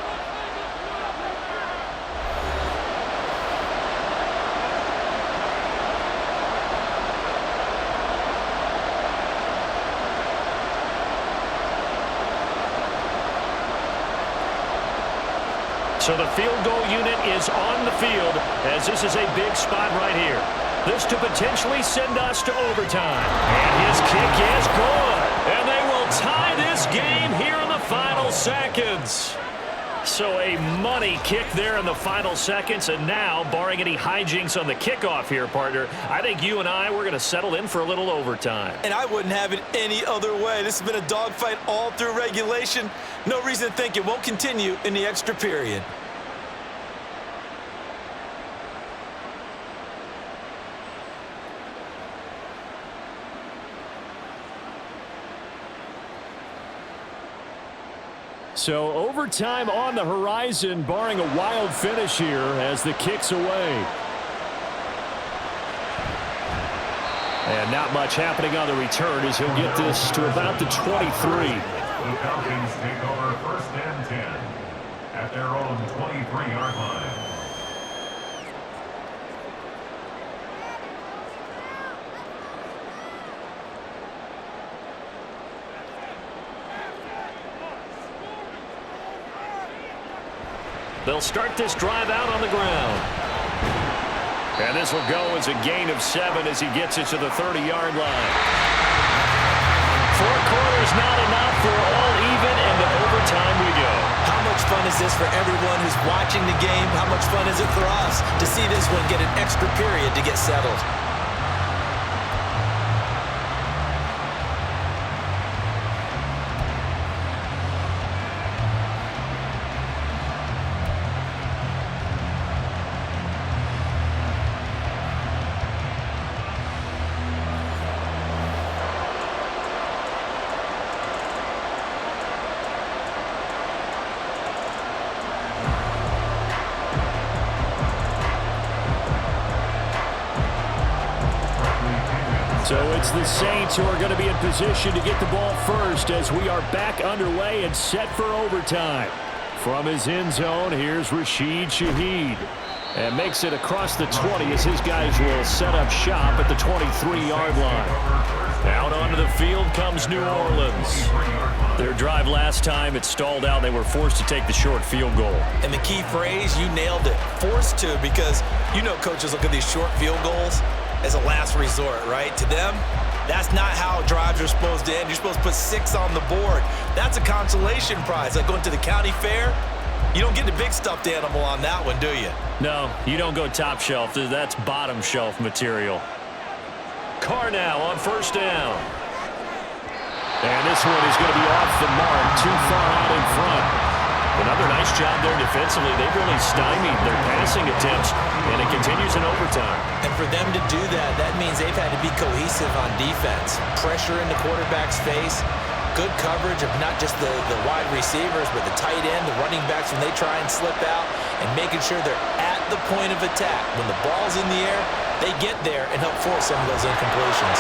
So the field goal unit is on the field as this is a big spot right here. This to potentially send us to overtime. And his kick is good. And they will tie this game here in the final seconds. So a money kick there in the final seconds. And now, barring any hijinks on the kickoff here, partner, I think you and I, we're going to settle in for a little overtime. And I wouldn't have it any other way. This has been a dogfight all through regulation. No reason to think it won't continue in the extra period. So overtime on the horizon, barring a wild finish here as the kick's away. And not much happening on the return as he'll get this to about the 23. The Falcons take over 1st and 10 at their own 23-yard line. They'll start this drive out on the ground. And this will go as a gain of 7 as he gets it to the 30-yard line. 4 quarters not enough for all even, and to overtime we go. How much fun is this for everyone who's watching the game? How much fun is it for us to see this one get an extra period to get settled? So it's the Saints who are going to be in position to get the ball first as we are back underway and set for overtime. From his end zone, here's Rashid Shaheed. And makes it across the 20 as his guys will set up shop at the 23-yard line. Out onto the field comes New Orleans. Their drive last time, it stalled out. They were forced to take the short field goal. And the key phrase, you nailed it. Forced to, because you know coaches look at these short field goals as a last resort, right? To them, that's not how drives are supposed to end. You're supposed to put 6 on the board. That's a consolation prize. Like going to the county fair, you don't get the big stuffed animal on that one, do you? No, you don't go top shelf. That's bottom shelf material. Carr now on 1st down. And this one is going to be off the mark, too far out in front. Another nice job there defensively. They've really stymied their passing attempts, and it continues in overtime. And for them to do that, that means they've had to be cohesive on defense. Pressure in the quarterback's face, good coverage of not just the wide receivers, but the tight end, the running backs when they try and slip out, and making sure they're at the point of attack. When the ball's in the air, they get there and help force some of those incompletions.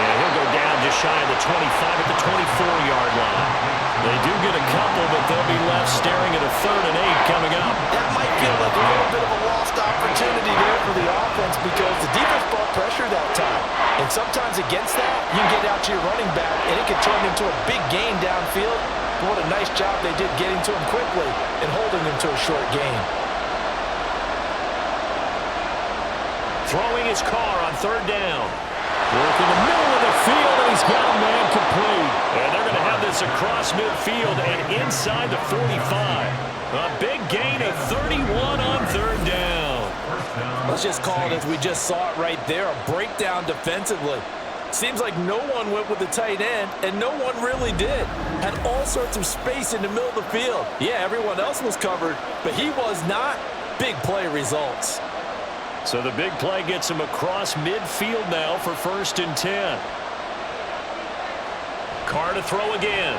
And he'll go down just shy of the 25 at the 24-yard line. They do get a couple, but they'll be left staring at a 3rd and 8 coming up. That might feel like a little bit of a lost opportunity there for the offense because the defense brought pressure that time. And sometimes against that, you can get out to your running back, and it can turn into a big gain downfield. But what a nice job they did getting to him quickly and holding him to a short gain. Throwing his car on 3rd down. Work in the middle of the field, and he's got a man complete. And they're going to have this across midfield and inside the 45. A big gain of 31 on 3rd down. Let's just call it as we just saw it right there, a breakdown defensively. Seems like no one went with the tight end, and no one really did. Had all sorts of space in the middle of the field. Yeah, everyone else was covered, but he was not. Big play results. So the big play gets him across midfield now for 1st and 10. Carr to throw again.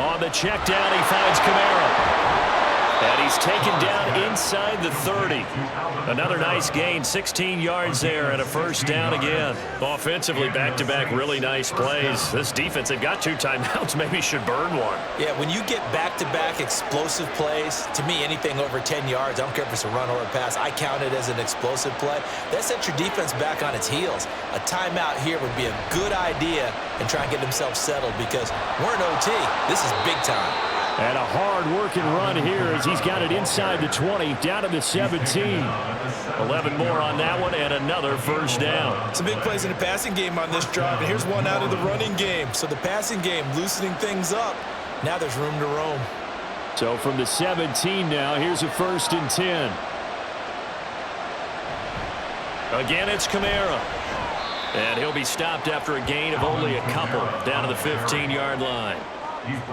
On the check down, he finds Kamara. And he's taken down inside the 30. Another nice gain, 16 yards there and a first down again. Offensively, back-to-back really nice plays. This defense, they've got 2 timeouts, maybe should burn one. Yeah, when you get back-to-back explosive plays, to me, anything over 10 yards, I don't care if it's a run or a pass, I count it as an explosive play. That sets your defense back on its heels. A timeout here would be a good idea and try and get themselves settled because we're in OT. This is big time. And a hard-working run here as he's got it inside the 20, down to the 17. 11 more on that one, and another first down. Some big plays in the passing game on this drive, and here's one out of the running game. So the passing game loosening things up. Now there's room to roam. So from the 17 now, here's a 1st and 10. Again, it's Kamara. And he'll be stopped after a gain of only a couple, down to the 15-yard line.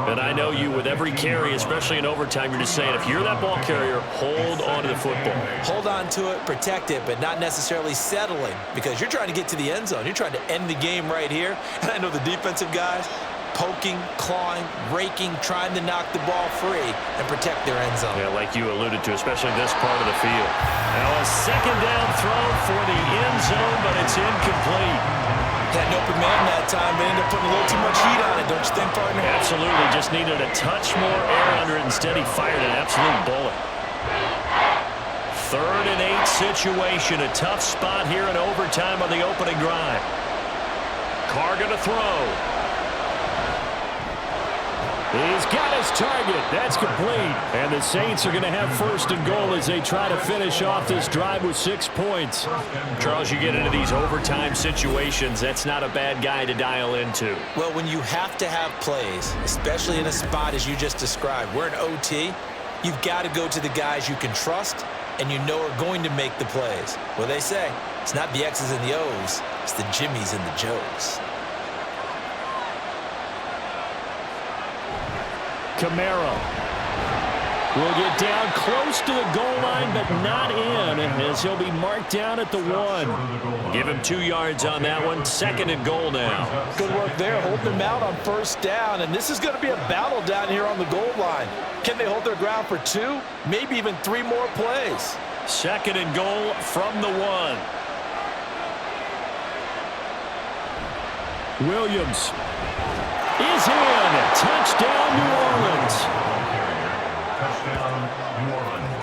And I know you, with every carry, especially in overtime, you're just saying, if you're that ball carrier, hold on to the football. Hold on to it, protect it, but not necessarily settling because you're trying to get to the end zone. You're trying to end the game right here. And I know the defensive guys poking, clawing, raking, trying to knock the ball free and protect their end zone. Yeah, like you alluded to, especially this part of the field. Now a 2nd down throw for the end zone, but it's incomplete. Had an open man that time, but ended up putting a little too much heat on it, don't you think, partner? Absolutely, just needed a touch more air under it. Instead, he fired an absolute bullet. 3rd and 8 situation, a tough spot here in overtime on the opening drive. Carr going to throw. He's got his target. That's complete. And the Saints are going to have 1st and goal as they try to finish off this drive with 6 points. Charles, you get into these overtime situations, that's not a bad guy to dial into. Well, when you have to have plays, especially in a spot as you just described, we're in OT, you've got to go to the guys you can trust and you know are going to make the plays. Well, they say it's not the X's and the O's, it's the Jimmies and the Joes. Kamara will get down close to the goal line, but not in, as he'll be marked down at the 1. Give him 2 yards on that one. 2nd and goal now. Good work there, holding him out on 1st down, and this is going to be a battle down here on the goal line. Can they hold their ground for 2, maybe even 3 more plays? 2nd and goal from the 1. Williams is in. Touchdown, New Orleans. Touchdown, New Orleans.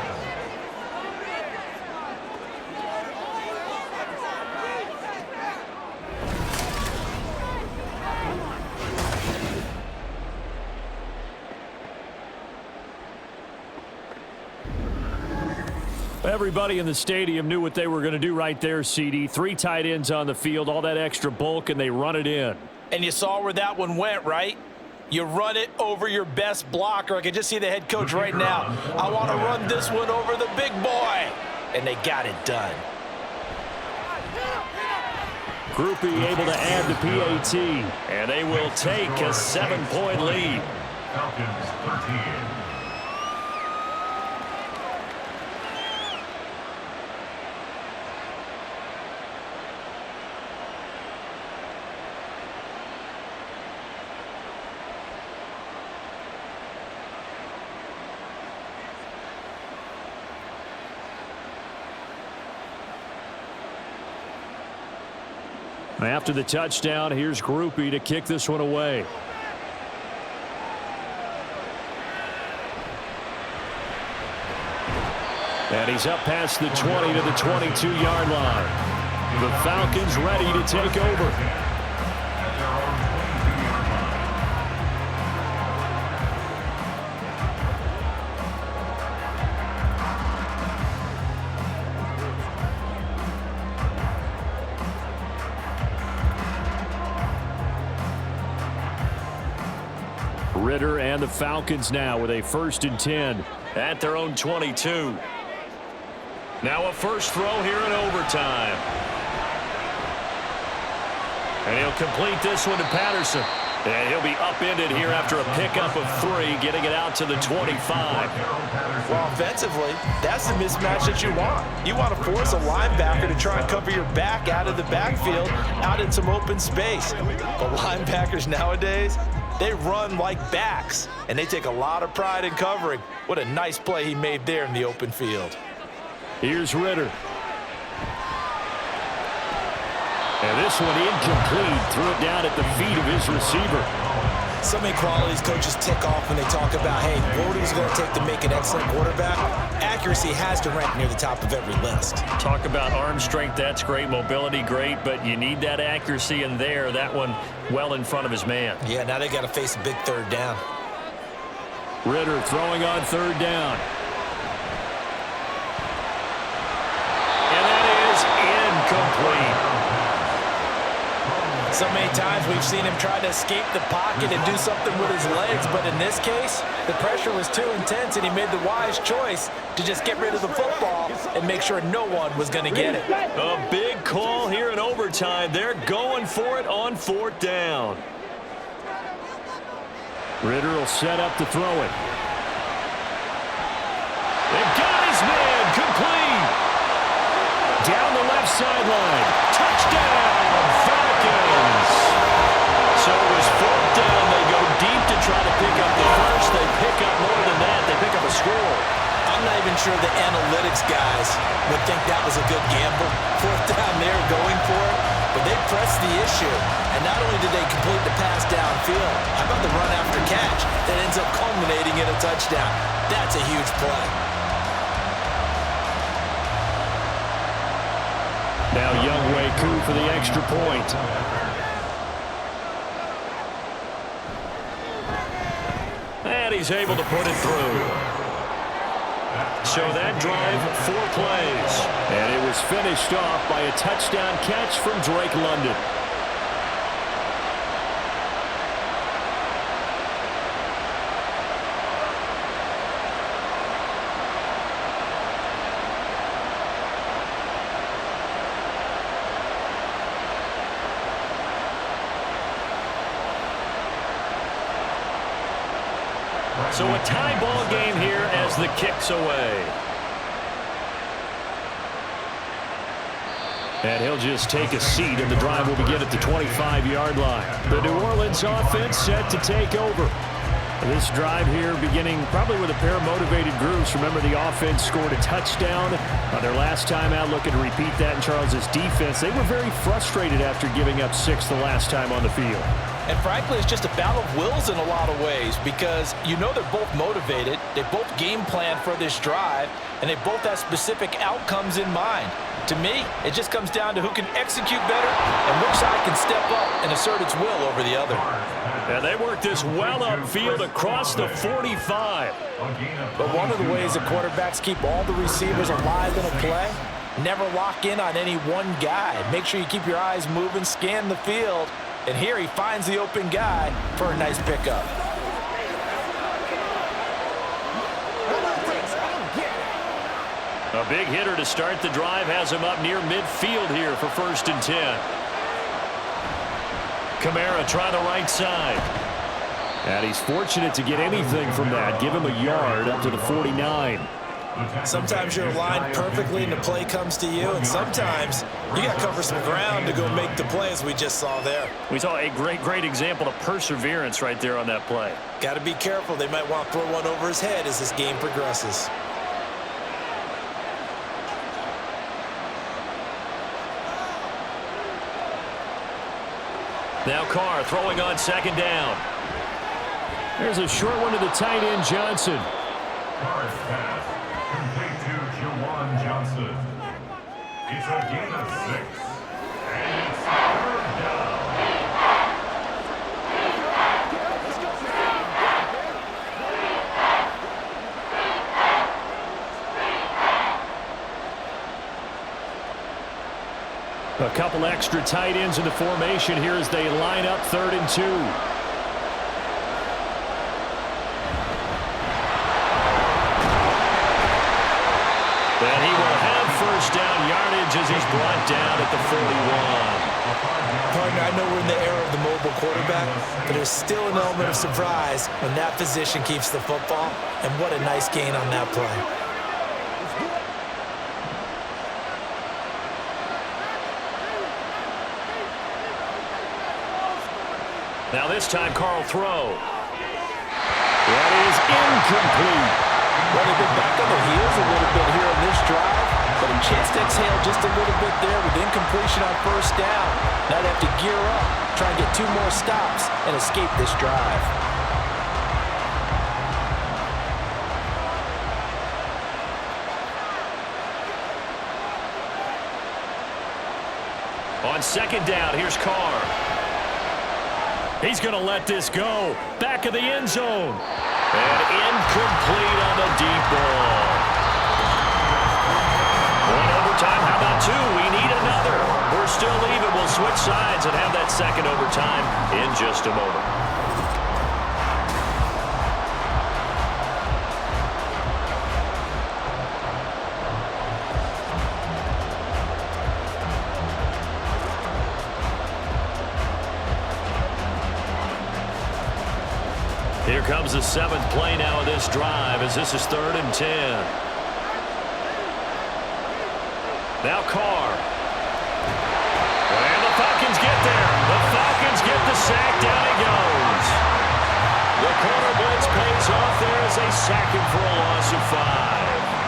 Everybody in the stadium knew what they were going to do right there, CD. 3 tight ends on the field, all that extra bulk, and they run it in. And you saw where that one went, right? You run it over your best blocker. I can just see the head coach right now. I want to run this one over the big boy. And they got it done. Groupie able to add the PAT. And they will take a 7-point lead. Falcons 13. After the touchdown, here's Groupie to kick this one away. And he's up past the 20 to the 22-yard line. The Falcons ready to take over. Ritter and the Falcons now with a 1st and 10 at their own 22. Now a first throw here in overtime. And he'll complete this one to Patterson. And he'll be upended here after a pickup of 3, getting it out to the 25. Well, offensively, that's the mismatch that you want. You want to force a linebacker to try and cover your back out of the backfield, out in some open space. But linebackers nowadays, They run like backs, and they take a lot of pride in covering. What a nice play he made there in the open field. Here's Ritter. And this one incomplete. Threw it down at the feet of his receiver. So many qualities coaches tick off when they talk about, hey, what is it going to take to make an excellent quarterback? Accuracy has to rank near the top of every list. Talk about arm strength, that's great. Mobility, great, but you need that accuracy in there. That one well in front of his man. Yeah, now they got to face a big third down. Ritter throwing on third down. And that is incomplete. So many times we've seen him try to escape the pocket and do something with his legs, but in this case, the pressure was too intense, and he made the wise choice to just get rid of the football and make sure no one was going to get it. A big call here in overtime. They're going for it on fourth down. Ritter will set up to throw it. They've got his man complete. Down the left sideline. Touchdown, Falcons. So it was fourth down. They go deep to try to pick up the first. They pick up more than that. They pick up a score. I'm not even sure the analytics guys would think that was a good gamble. Fourth down there going for it, but they pressed the issue. And not only did they complete the pass downfield, how about the run after catch that ends up culminating in a touchdown? That's a huge play. Now Younghoe Koo for the extra point. And he's able to put it through. So that drive, 4 plays. And it was finished off by a touchdown catch from Drake London. So a tie ball game here as the kick's away. And he'll just take a seat, and the drive will begin at the 25-yard line. The New Orleans offense set to take over. This drive here beginning probably with a pair of motivated groups. Remember, the offense scored a touchdown on their last time out, looking to repeat that in Charles's defense. They were very frustrated after giving up 6 the last time on the field. And frankly, it's just a battle of wills in a lot of ways, because you know they're both motivated, they both game plan for this drive, and they both have specific outcomes in mind. To me, it just comes down to who can execute better and which side can step up and assert its will over the other. And they work this well upfield across the 45. But one of the ways that quarterbacks keep all the receivers alive in a play, never lock in on any one guy. Make sure you keep your eyes moving, scan the field. And here he finds the open guy for a nice pickup. A big hitter to start the drive has him up near midfield here for 1st and 10. Kamara trying the right side. And he's fortunate to get anything from that. Give him a yard up to the 49. Sometimes you're aligned perfectly and the play comes to you, and sometimes you got to cover some ground to go make the play, as we just saw there. We saw a great example of perseverance right there on that play. Got to be careful. They might want to throw one over his head as this game progresses. Now Carr throwing on 2nd down. There's a short one to the tight end, Johnson. Carr's pass, complete to Jawan Johnson. It's a gain of 6. And it's 3rd down. A couple extra tight ends in the formation here as they line up 3rd and 2. And he will have 1st down yardage as he's brought down at the 41. Partner, I know we're in the era of the mobile quarterback, but there's still an element of surprise when that position keeps the football, and what a nice gain on that play. Now this time, Carl throw. That is incomplete. Well, they've been back on their heels a little bit here on this drive, but a chance to exhale just a little bit there with incompletion on first down. Now they have to gear up, try and get 2 more stops, and escape this drive. On second down, here's Carr. He's going to let this go. Back of the end zone. And incomplete on the deep ball. One overtime, how about 2? We need another. We're still even. We'll switch sides and have that second overtime in just a moment. Here comes the 7th play now of this drive as this is 3rd and 10. Now Carr. And the Falcons get there. The Falcons get the sack. Down he goes. The corner blitz pays off there as they sack him for a loss of 5.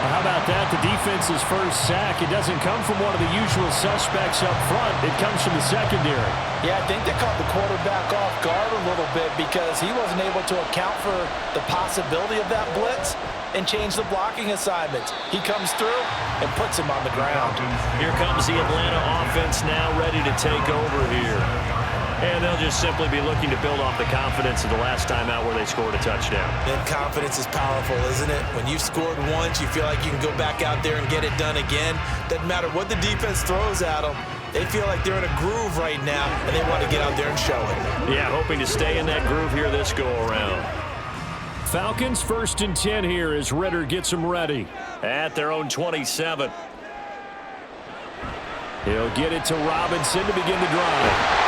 How about that? The defense's first sack. It doesn't come from one of the usual suspects up front. It comes from the secondary. Yeah, I think they caught the quarterback off guard a little bit because he wasn't able to account for the possibility of that blitz and change the blocking assignments. He comes through and puts him on the ground. Here comes the Atlanta offense now ready to take over here. And they'll just simply be looking to build off the confidence of the last time out where they scored a touchdown. And confidence is powerful, isn't it? When you've scored once, you feel like you can go back out there and get it done again. Doesn't matter what the defense throws at them. They feel like they're in a groove right now, and they want to get out there and show it. Yeah, hoping to stay in that groove here this go-around. Falcons 1st and 10 here as Ritter gets them ready. At their own 27. He'll get it to Robinson to begin the drive.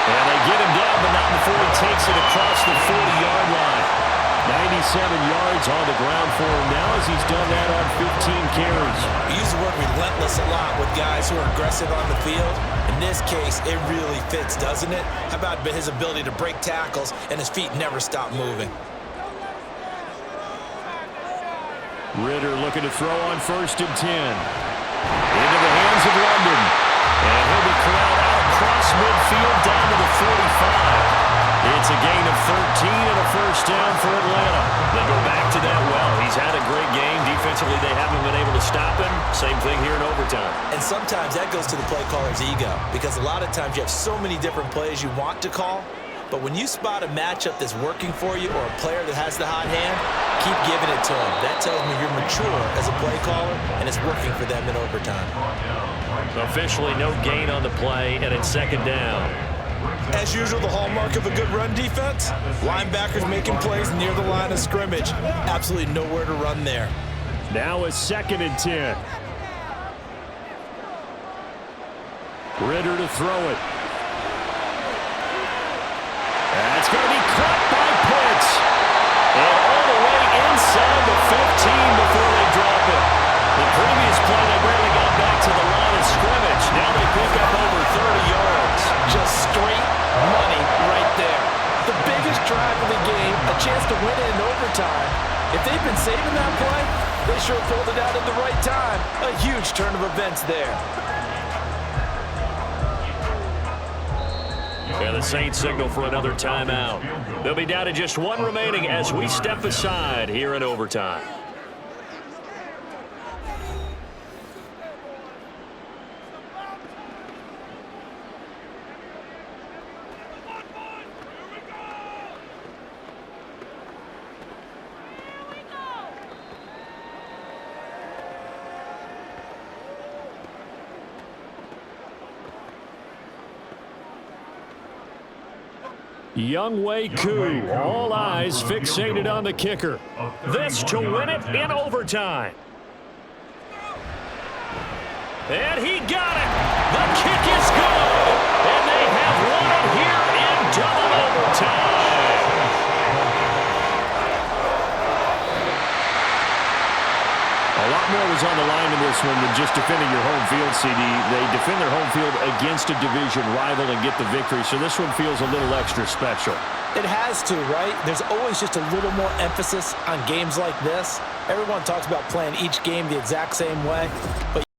And they get him down, but not before he takes it across the 40-yard line. 97 yards on the ground for him now as he's done that on 15 carries. We use the word relentless a lot with guys who are aggressive on the field. In this case, it really fits, doesn't it? How about his ability to break tackles and his feet never stop moving? Ritter looking to throw on 1st and 10. Into the hands of London. And he'll be corralled out across midfield down to the 45. It's a gain of 13 and a first down for Atlanta. They go back to that well. He's had a great game. Defensively, they haven't been able to stop him. Same thing here in overtime. And sometimes that goes to the play caller's ego because a lot of times you have so many different plays you want to call. But when you spot a matchup that's working for you or a player that has the hot hand, keep giving it to him. That tells me you're mature as a play caller, and it's working for them in overtime. Officially no gain on the play, and it's 2nd down. As usual, the hallmark of a good run defense, linebackers making plays near the line of scrimmage. Absolutely nowhere to run there. Now a 2nd and 10. Ritter to throw it. That's going to be caught by Pitts. And all the way inside the 15 before they drop it. The previous play, they barely got back to the line of scrimmage. Now they pick up over 30 yards. Just straight money right there. The biggest drive of the game, a chance to win it in overtime. If they've been saving that play, they sure pulled it out at the right time. A huge turn of events there. And the Saints signal for another timeout. They'll be down to just 1 remaining as we step aside here in overtime. Younghoe Koo, all eyes fixated on the kicker. This to win it in overtime. And he got it. The kick is good. And they have won it here in double overtime. A lot more was on the the line in this one than just defending your home field, CD. They defend their home field against a division rival and get the victory, so this one feels a little extra special. It has to, right? There's always just a little more emphasis on games like this. Everyone talks about playing each game the exact same way, but